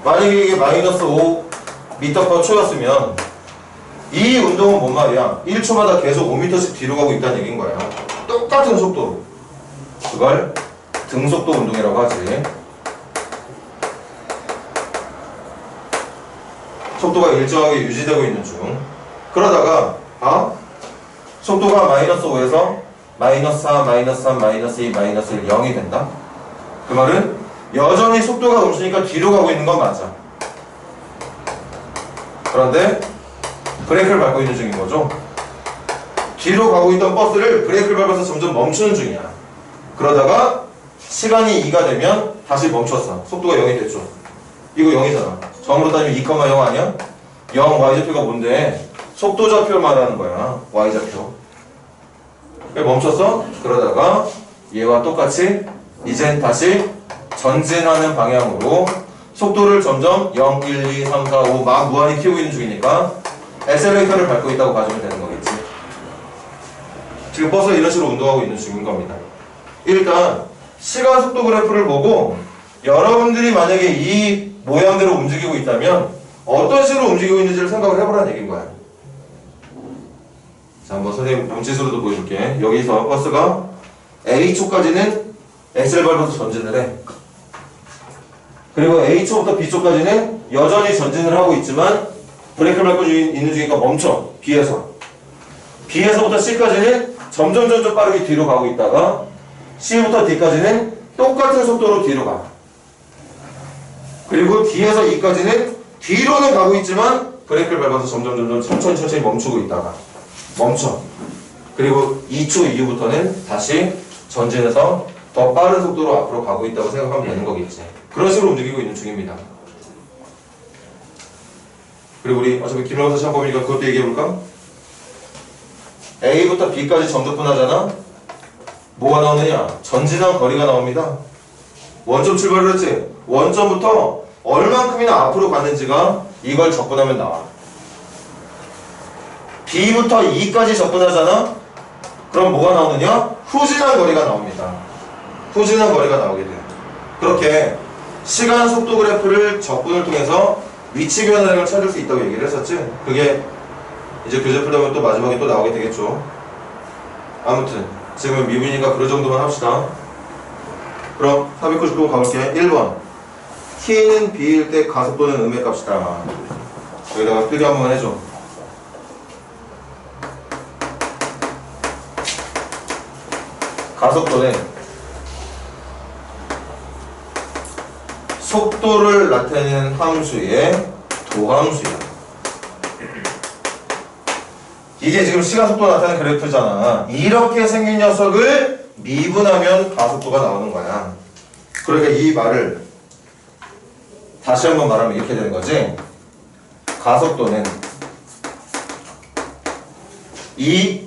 만약에 이게 마이너스 5m/초였으면 이 운동은 뭔 말이야? 1초마다 계속 5m씩 뒤로 가고 있다는 얘기인 거야. 똑같은 속도로. 그걸 등속도 운동이라고 하지. 속도가 일정하게 유지되고 있는 중. 그러다가 속도가 마이너스 5에서 마이너스 4, 마이너스 3, 마이너스 2, 마이너스 1, 0이 된다. 그 말은 여전히 속도가 음수니까 뒤로 가고 있는 건 맞아. 그런데 브레이크를 밟고 있는 중인 거죠. 뒤로 가고 있던 버스를 브레이크를 밟아서 점점 멈추는 중이야. 그러다가 시간이 2가 되면 다시 멈췄어. 속도가 0이 됐죠. 이거 0이잖아. 정으로 따지면 2,0 아니야? 0 y좌표가 뭔데? 속도좌표 말하는 거야. y좌표. 왜 멈췄어? 그러다가 얘와 똑같이 이젠 다시 전진하는 방향으로 속도를 점점 0, 1, 2, 3, 4, 5 막 무한히 키우고 있는 중이니까 에셀레이터를 밟고 있다고 봐주면 되는 거겠지. 지금 버스가 이런 식으로 운동하고 있는 중인 겁니다. 일단 시간 속도 그래프를 보고 여러분들이 만약에 이 모양대로 움직이고 있다면 어떤 식으로 움직이고 있는지를 생각을 해보라는 얘기인 거야. 자, 한번 선생님 몸짓으로도 보여줄게. 여기서 버스가 A초까지는 엑셀 밟아서 전진을 해. 그리고 A초부터 B초까지는 여전히 전진을 하고 있지만 브레이크를 밟고 있는 중이니까 멈춰. B에서. B에서부터 C까지는 점점 빠르게 뒤로 가고 있다가 C부터 D까지는 똑같은 속도로 뒤로 가. 그리고 D에서 E까지는 뒤로는 가고 있지만 브레이크를 밟아서 점점 천천히 멈추고 있다가 멈춰. 그리고 2초 이후부터는 다시 전진해서 더 빠른 속도로 앞으로 가고 있다고 생각하면 되는 거겠지. 그런 식으로 움직이고 있는 중입니다. 그리고 우리 어차피 기말고사 시험 보니까 그것도 얘기해볼까? A부터 B까지 정적분하잖아? 뭐가 나오느냐? 전진한 거리가 나옵니다. 원점 출발을 했지? 원점부터 얼만큼이나 앞으로 갔는지가 이걸 적분하면 나와. B부터 E까지 접근하잖아? 그럼 뭐가 나오느냐? 후진한 거리가 나옵니다. 후진한 거리가 나오게 돼요. 그렇게 시간 속도 그래프를 적분을 통해서 위치 변화량을 찾을 수 있다고 얘기를 했었지? 그게 이제 교재 풀다 보면 또 마지막에 또 나오게 되겠죠. 아무튼 지금은 미분이니까 그 정도만 합시다. 그럼 499번 가볼게. 1번 t는 b일 때 가속도는 음의 값이다. 여기다가 필기 한 번만 해줘. 가속도는 속도를 나타내는 함수의 도함수야. 이게 지금 시간 속도 나타내는 그래프잖아. 이렇게 생긴 녀석을 미분하면 가속도가 나오는 거야. 그러니까 이 말을 다시 한번 말하면 이렇게 되는 거지. 가속도는 이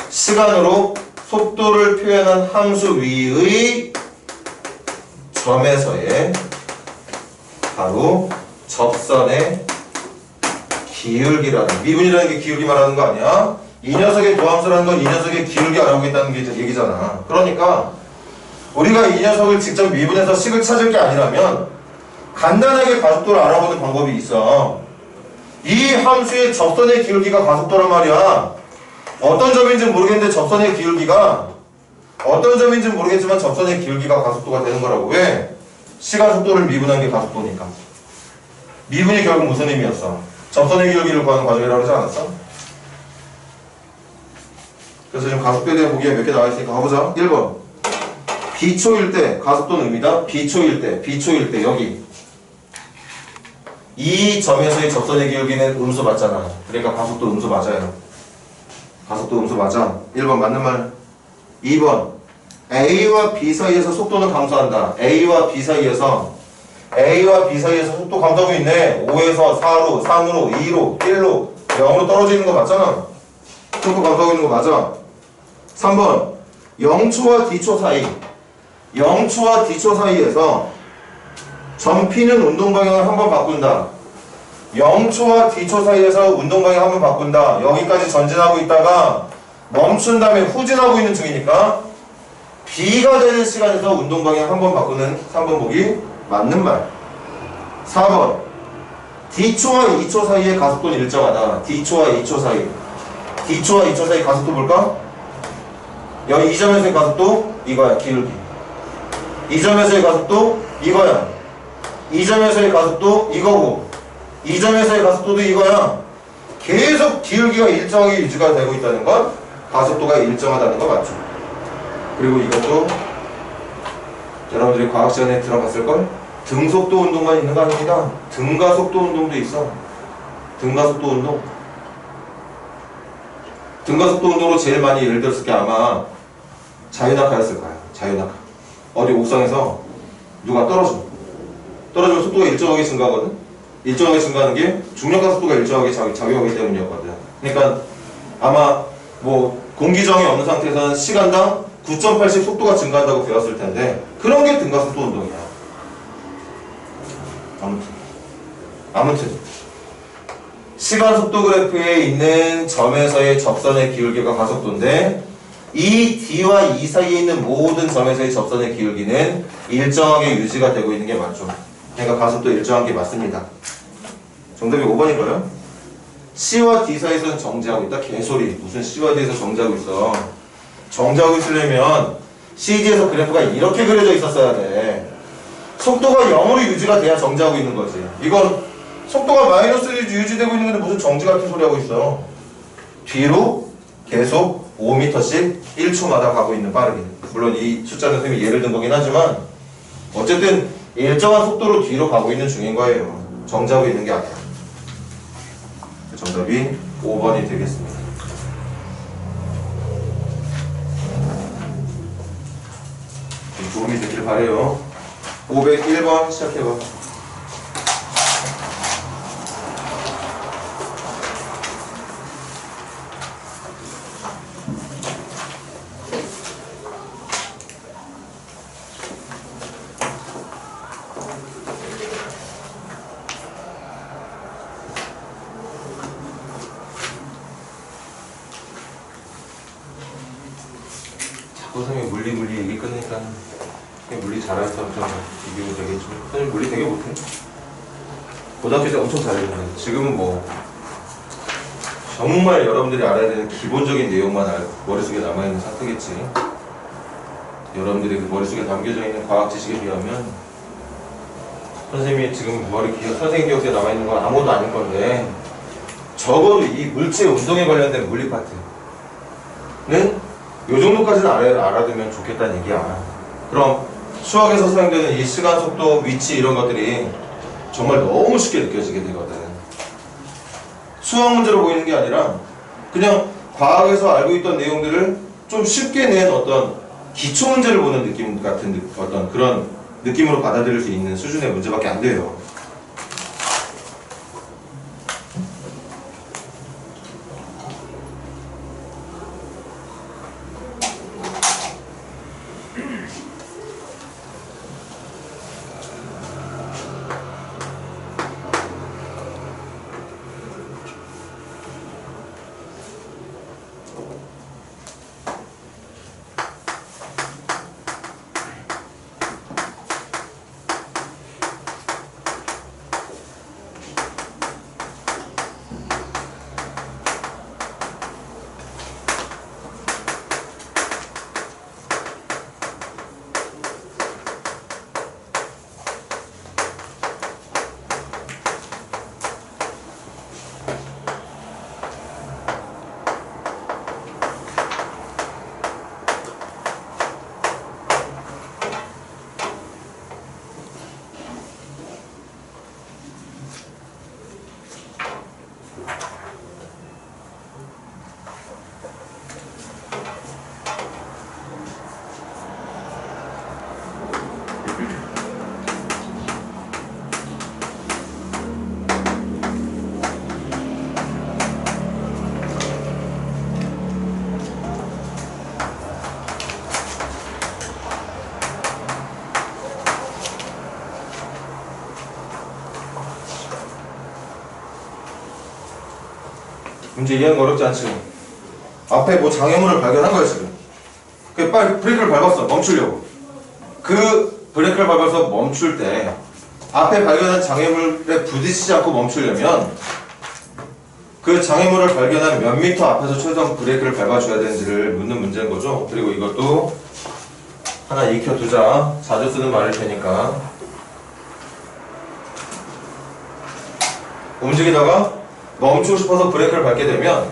시간으로 속도를 표현한 함수 위의 점에서의 바로 접선의 기울기라는, 미분이라는 게 기울기 말하는 거 아니야? 이 녀석의 도함수라는 건 이 녀석의 기울기 알아보고 있다는 게 얘기잖아. 그러니까 우리가 이 녀석을 직접 미분해서 식을 찾을 게 아니라면 간단하게 가속도를 알아보는 방법이 있어. 이 함수의 접선의 기울기가 가속도란 말이야. 어떤 점인지 모르겠는데 접선의 기울기가 어떤 점인지 모르겠지만 접선의 기울기가 가속도가 되는 거라고. 왜? 시간 속도를 미분한 게 가속도니까. 미분이 결국 무슨 의미였어? 접선의 기울기를 구하는 과정이라고 하지 않았어? 그래서 지금 가속도에 대한 보기가 몇 개 나와 있으니까 가보자. 1번. 비초일 때 가속도는 의미다. 비초일 때 여기 이 점에서의 접선의 기울기는 음수 맞잖아. 그러니까 가속도 음수 맞아요. 가속도 음수 맞아. 1번 맞는 말. 2번. A와 B 사이에서 속도는 감소한다. A와 B 사이에서 속도 감소하고 있네. 5에서 4로, 3으로, 2로, 1로, 0으로 떨어지는 거 맞잖아. 속도 감소하고 있는 거 맞아. 3번. 0초와 D초 사이. 0초와 D초 사이에서 점 P는 운동 방향을 한번 바꾼다. 0초와 D초 사이에서 운동 방향 한번 바꾼다. 여기까지 전진하고 있다가 멈춘 다음에 후진하고 있는 중이니까 B가 되는 시간에서 운동 방향 한번 바꾸는 3번 보기 맞는 말. 4번. D초와 2초 사이의 가속도는 일정하다. D초와 2초 사이. D초와 2초 사이 가속도 볼까? 여기 이 점에서의 가속도 이거야. 기울기. 이 점에서의 가속도 이거야. 이 점에서의 가속도 이거고 이 점에서의 가속도도 이거야. 계속 기울기가 일정하게 유지가 되고 있다는 건 가속도가 일정하다는 거 맞죠? 그리고 이것도 여러분들이 과학시간에 들어봤을걸? 등속도 운동만 있는 거 아닙니다. 등가속도 운동도 있어. 등가속도 운동. 등가속도 운동으로 제일 많이 예를 들었을 게 아마 자유낙하였을 거야. 자유낙하. 어디 옥상에서 누가 떨어지면 속도가 일정하게 증가하거든? 일정하게 증가하는 게 중력가속도가 일정하게 작용하기 때문이었거든. 그러니까 아마 뭐 공기저항이 없는 상태에서는 시간당 9.8씩 속도가 증가한다고 배웠을 텐데 그런 게 등가속도 운동이야. 아무튼 시간 속도 그래프에 있는 점에서의 접선의 기울기가 가속도인데 이 D와 E 사이에 있는 모든 점에서의 접선의 기울기는 일정하게 유지가 되고 있는 게 맞죠. 그러니까 가속도 일정한 게 맞습니다. 정답이 5번이고요. C와 D 사이에서는 정지하고 있다. 개소리. 무슨 C와 D에서 정지하고 있어. 정지하고 있으려면 CD에서 그래프가 이렇게 그려져 있었어야 돼. 속도가 0으로 유지가 돼야 정지하고 있는 거지. 이건 속도가 마이너스로 유지되고 있는 건데 무슨 정지 같은 소리 하고 있어. 뒤로 계속 5m씩 1초마다 가고 있는 빠르게. 물론 이 숫자는 선생님이 예를 든 거긴 하지만 어쨌든 일정한 속도로 뒤로 가고 있는 중인 거예요. 정지하고 있는 게 아니야. 정답이 5번이 되겠습니다. 도움이 되길 바래요. 501번 시작해봐. 선생님이 물리 얘기 끝내니까 물리 잘하는 사람 좀 비교가 되겠죠. 선생님 물리 되게 못해. 고등학교 때 엄청 잘했는데 지금은 뭐 정말 여러분들이 알아야 되는 기본적인 내용만 머릿속에 남아있는 상태겠지. 여러분들이 그 머릿속에 담겨져 있는 과학 지식에 비하면 선생님이 지금 선생님 기억에 남아있는 건 아무것도 아닐 건데 적어도 이 물체 운동에 관련된 물리 파트는 요 정도까지는 알아두면 좋겠다는 얘기야. 그럼 수학에서 사용되는 이 시간, 속도, 위치 이런 것들이 정말 너무 쉽게 느껴지게 되거든. 수학 문제로 보이는 게 아니라 그냥 과학에서 알고 있던 내용들을 좀 쉽게 낸 어떤 기초 문제를 보는 느낌 같은 어떤 그런 느낌으로 받아들일 수 있는 수준의 문제밖에 안 돼요. 문제 이해하는 거 어렵지 않지? 앞에 뭐 장애물을 발견한 거야 지금. 그 빨리 브레이크를 밟았어. 멈추려고. 그 브레이크를 밟아서 멈출 때 앞에 발견한 장애물에 부딪히지 않고 멈추려면 그 장애물을 발견한 몇 미터 앞에서 최소한 브레이크를 밟아줘야 되는지를 묻는 문제인 거죠. 그리고 이것도 하나 익혀두자. 자주 쓰는 말일 테니까. 움직이다가 멈추고 싶어서 브레이크를 밟게 되면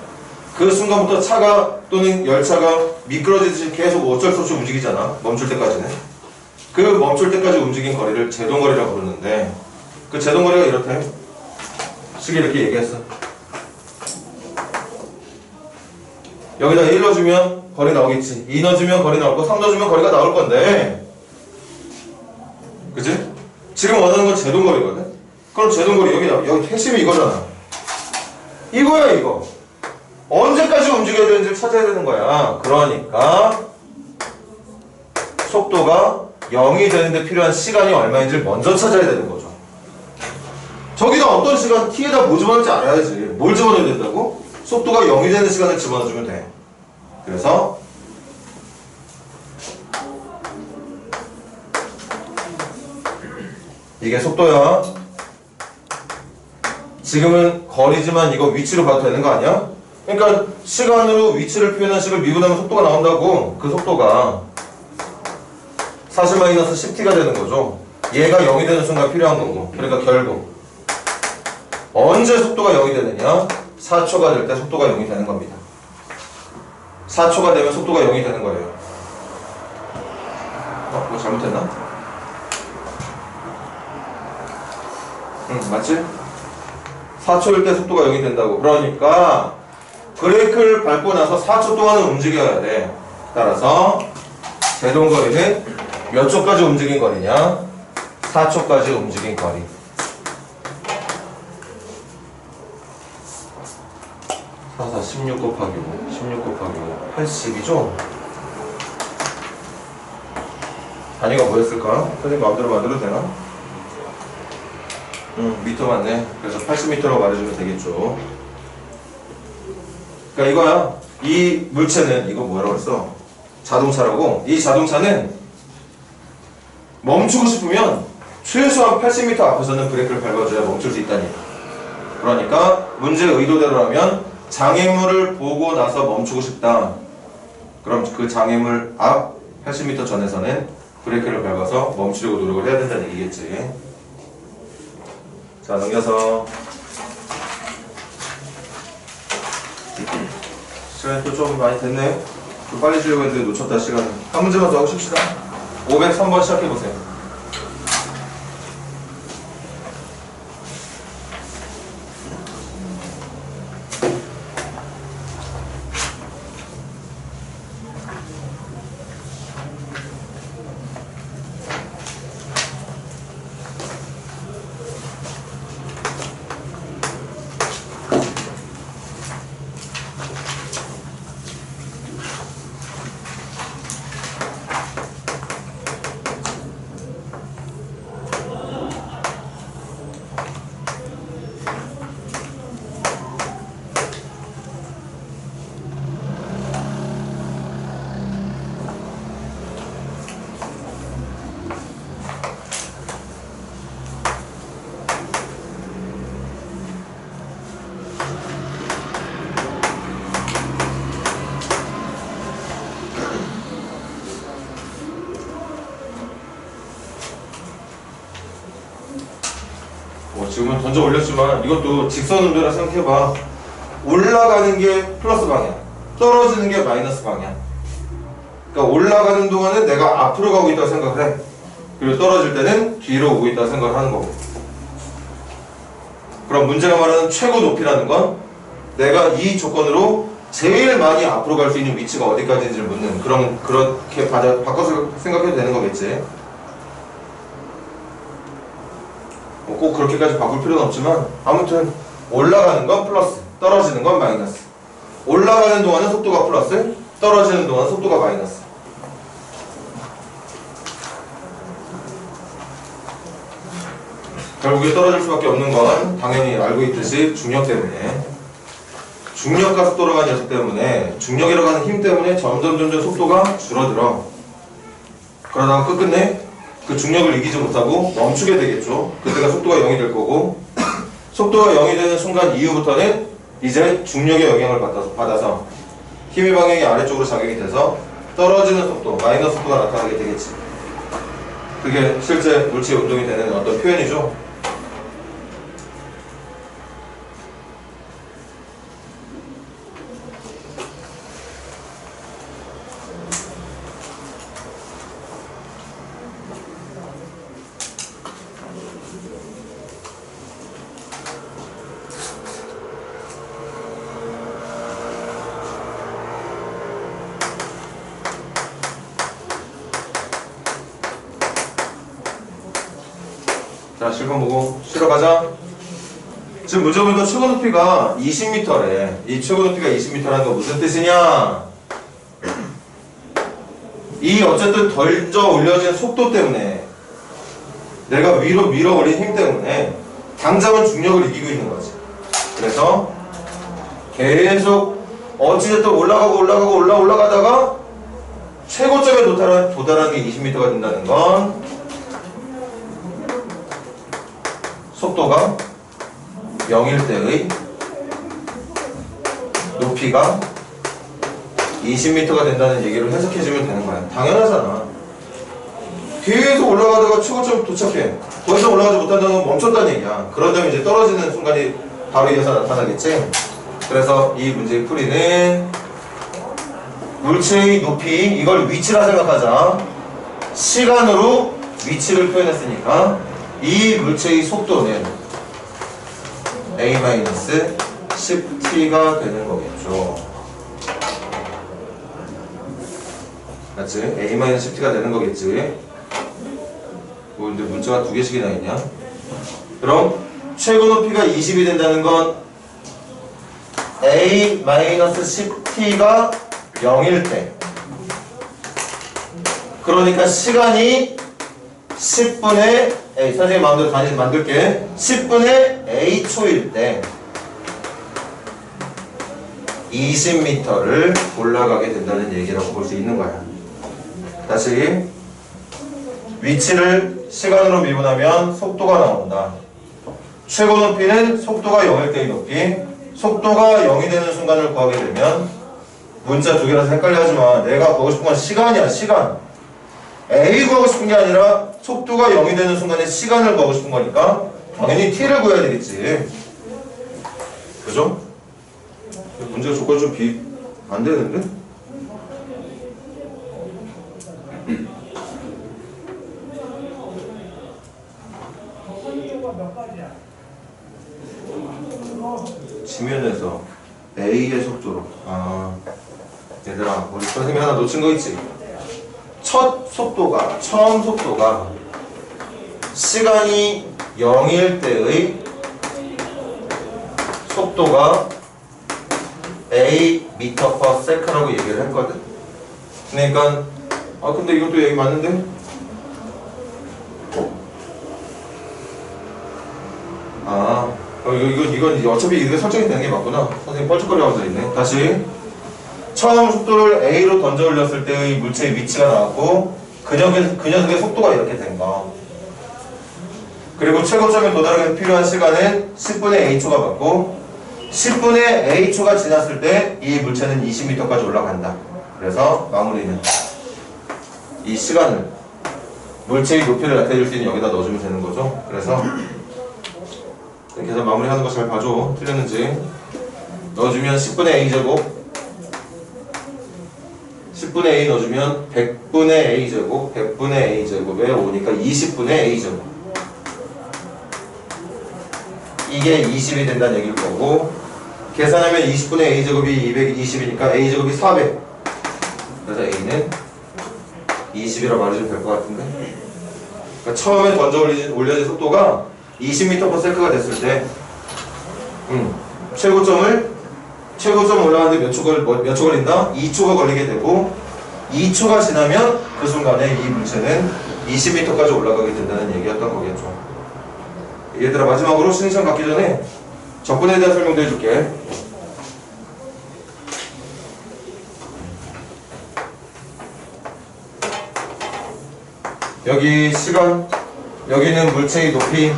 그 순간부터 차가 또는 열차가 미끄러지듯이 계속 어쩔 수 없이 움직이잖아. 멈출 때까지는. 그 멈출 때까지 움직인 거리를 제동거리라고 부르는데 그 제동거리가 이렇대. 식이 이렇게 얘기했어. 여기다 1 넣어주면 거리 나오겠지. 2 넣어주면 거리 나올 거, 3 넣어주면 거리가 나올 건데 그치? 지금 원하는 건 제동거리거든? 그럼 제동거리 여기 핵심이 이거잖아. 이거야 이거. 언제까지 움직여야 되는지를 찾아야 되는 거야. 그러니까 속도가 0이 되는데 필요한 시간이 얼마인지를 먼저 찾아야 되는 거죠. 저기다 어떤 시간 t에다 뭐 집어넣을지 알아야지. 뭘 집어넣어야 된다고? 속도가 0이 되는 시간을 집어넣어주면 돼. 그래서 이게 속도야. 지금은 거리지만 이거 위치로 봐도 되는 거 아니야? 그러니까 시간으로 위치를 표현한 식을 미분하면 속도가 나온다고. 그 속도가 40-10t가 되는 거죠. 얘가 0이 되는 순간 필요한 거고. 그러니까 결국 언제 속도가 0이 되느냐? 4초가 될 때 속도가 0이 되는 겁니다. 4초가 되면 속도가 0이 되는 거예요. 뭐 잘못했나? 응, 맞지? 4초일 때 속도가 0이 된다고. 그러니까 브레이크를 밟고 나서 4초 동안은 움직여야 돼. 따라서 제동거리는 몇 초까지 움직인 거리냐? 4초까지 움직인 거리. 16 곱하기 5, 16 곱하기 5, 80이죠? 단위가 뭐였을까? 선생님 마음대로 만들어도 되나? 미터 맞네. 그래서 80m라고 말해주면 되겠죠. 그러니까 이거야. 이 물체는, 이거 뭐라고 했어? 자동차라고. 이 자동차는 멈추고 싶으면 최소한 80m 앞에서는 브레이크를 밟아줘야 멈출 수 있다니. 그러니까 문제 의도대로라면 장애물을 보고 나서 멈추고 싶다. 그럼 그 장애물 앞 80m 전에서는 브레이크를 밟아서 멈추려고 노력을 해야 된다는 얘기겠지. 자, 넘겨서 시간이 또 좀 많이 됐네. 좀 빨리 주려고 했는데 놓쳤다 시간을. 한 문제만 더 하고 싶시다. 503번 시작해보세요. 지금은 던져 올렸지만 이것도 직선 운동이라 생각해봐. 올라가는 게 플러스 방향, 떨어지는 게 마이너스 방향. 그러니까 올라가는 동안은 내가 앞으로 가고 있다고 생각을 해. 그리고 떨어질 때는 뒤로 오고 있다고 생각을 하는 거고. 그럼 문제가 말하는 최고 높이라는 건 내가 이 조건으로 제일 많이 앞으로 갈 수 있는 위치가 어디까지인지를 묻는 그렇게 바꿔서 생각해도 되는 거겠지. 꼭 그렇게까지 바꿀 필요는 없지만 아무튼 올라가는 건 플러스, 떨어지는 건 마이너스. 올라가는 동안은 속도가 플러스, 떨어지는 동안은 속도가 마이너스. 결국에 떨어질 수밖에 없는 건 당연히 알고 있듯이 중력 때문에. 중력과 속도로 가는 녀석 때문에 중력이라고 하는 힘 때문에 점점 속도가 줄어들어. 그러다가 끝끝내 그 중력을 이기지 못하고 멈추게 되겠죠. 그때가 속도가 0이 될 거고, 속도가 0이 되는 순간 이후부터는 이제 중력의 영향을 받아서 힘의 방향이 아래쪽으로 작용이 돼서 떨어지는 속도, 마이너스 속도가 나타나게 되겠지. 그게 실제 물체의 운동이 되는 어떤 표현이죠. 자, 실컷 보고 쉬러 가자. 지금 문제 보니까 최고 높이가 20m래. 이 최고 높이가 20m라는 건 무슨 뜻이냐? 이 어쨌든 던져 올려진 속도 때문에, 내가 위로 밀어올린 힘 때문에 당장은 중력을 이기고 있는 거지. 그래서 계속 어찌됐든 올라가다가 최고점에 도달하는 게 20m가 된다는 건 속도가 0일 때의 높이가 20m가 된다는 얘기를 해석해주면 되는 거야. 당연하잖아. 계속 올라가다가 최고점 도착해. 더 이상 올라가지 못한다는 건 멈췄다는 얘기야. 그러다면 이제 떨어지는 순간이 바로 이어서 나타나겠지. 그래서 이 문제의 풀이는 물체의 높이, 이걸 위치라 생각하자. 시간으로 위치를 표현했으니까 이 물체의 속도는 a-10t가 되는 거겠죠. 맞지? a-10t가 되는 거겠지. 뭐 근데 문자가 두 개씩이나 있냐? 그럼 최고 높이가 20이 된다는 건 a-10t가 0일 때, 그러니까 시간이 10분의 A, 선생님 마음대로 만들게. 10분의 A초일 때 20m를 올라가게 된다는 얘기라고 볼 수 있는 거야. 다시 위치를 시간으로 미분하면 속도가 나온다. 최고 높이는 속도가 0일 때의 높이, 속도가 0이 되는 순간을 구하게 되면, 문자 두 개라서 헷갈려하지만 내가 구하고 싶은 건 시간이야. 시간. A 구하고 싶은 게 아니라 속도가 0이 되는 순간에 시간을 구하고 싶은 거니까 당연히 t를 구해야 되겠지. 그죠? 문제가 조건이 좀 안 되는데? 지면에서 A의 속도로. 얘들아, 우리 선생님이 하나 놓친 거 있지? 처음 속도가 시간이 0일 때의 속도가 a m/s라고 얘기를 했거든. 그러니까 근데 이것도 얘기 맞는데? 이건 어차피 이게 설정이 되는 게 맞구나. 선생님 뻘쭘거리고 앉아있네. 다시 처음 속도를 a로 던져 올렸을 때의 물체의 위치가 나왔고 그 녀석의 속도가 이렇게 된 거. 그리고 최고점에 도달하기 필요한 시간은 10분의 a초가 받고 10분의 a초가 지났을 때 이 물체는 20m까지 올라간다. 그래서 마무리는 이 시간을 물체의 높이를 나타낼 수 있는 여기다 넣어주면 되는 거죠. 그래서 이렇게 해서 마무리하는 거 잘 봐줘. 틀렸는지. 넣어주면 10분의 a제곱 10분의 a 넣어주면 100분의 a제곱 100분의 a제곱에 오니까 20분의 a제곱. 이게 20이 된다는 얘기일 거고, 계산하면 20분의 a제곱이 220이니까 a제곱이 400. 그래서 a는 20이라고 말해주면 될 것 같은데. 그러니까 처음에 던져 올려진 속도가 20m/s가 됐을 때 최고점 올라가는데 몇 초 걸린다? 2초가 걸리게 되고 2초가 지나면 그 순간에 이 물체는 20m까지 올라가게 된다는 얘기였던 거겠죠. 얘들아, 마지막으로 시행시간 갖기 전에 적분에 대한 설명도 해줄게. 여기 시간, 여기는 물체의 높이,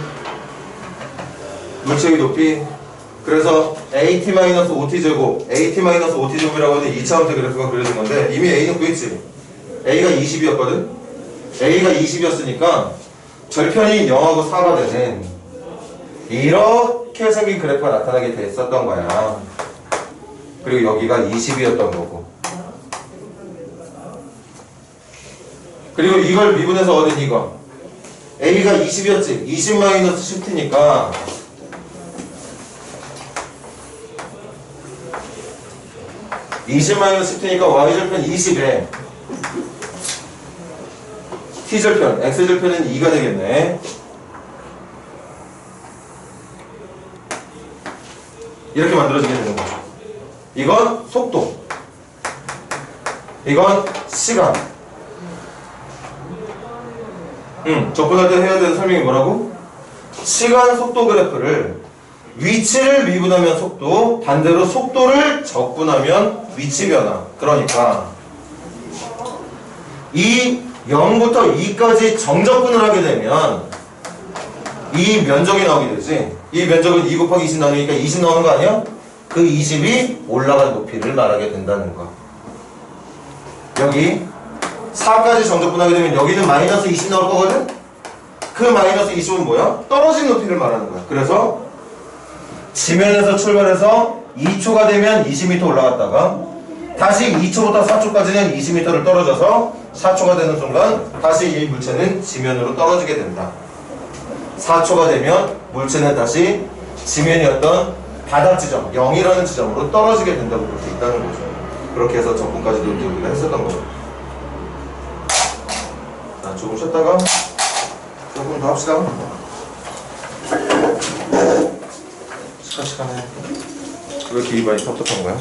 그래서 AT-OT 제곱, AT-OT 제곱이라고 하는 2차원적 그래프가 그려진 건데 이미 A는 구했지? A가 20이었거든? A가 20이었으니까 절편이 0하고 4가 되는 이렇게 생긴 그래프가 나타나게 됐었던 거야. 그리고 여기가 20이었던 거고. 그리고 이걸 미분해서 얻은 이거. A가 20이었지? 20 마이너스 10t니까 20 마이너스 10t니까 y절편 20에 t절편, x절편은 2가 되겠네. 이렇게 만들어지게 되는 거죠. 이건 속도, 이건 시간. 접근할 때 해야 되는 설명이 뭐라고? 시간 속도 그래프를 위치를 미분하면 속도, 반대로 속도를 적분하면 위치 변화. 그러니까 이 0부터 2까지 정적분을 하게 되면 이 면적이 나오게 되지. 이 면적은 2 곱하기 20 나누니까 20 나오는 거 아니야? 그 20이 올라간 높이를 말하게 된다는 거. 여기 4까지 정적분하게 되면 여기는 마이너스 20 나올 거거든? 그 마이너스 20은 뭐야? 떨어진 높이를 말하는 거야. 그래서 지면에서 출발해서 2초가 되면 20m 올라갔다가 다시 2초부터 4초까지는 20m를 떨어져서 4초가 되는 순간 다시 이 물체는 지면으로 떨어지게 된다. 4초가 되면 물체는 다시 지면이었던 바닥 지점, 0이라는 지점으로 떨어지게 된다고 볼 수 있다는 거죠. 그렇게 해서 접근까지도 이제 우리가 했었던 거죠. 자, 조금 쉬었다가 조금 더 합시다. 시간에 왜 이렇게 입안이 텁텁한 거야?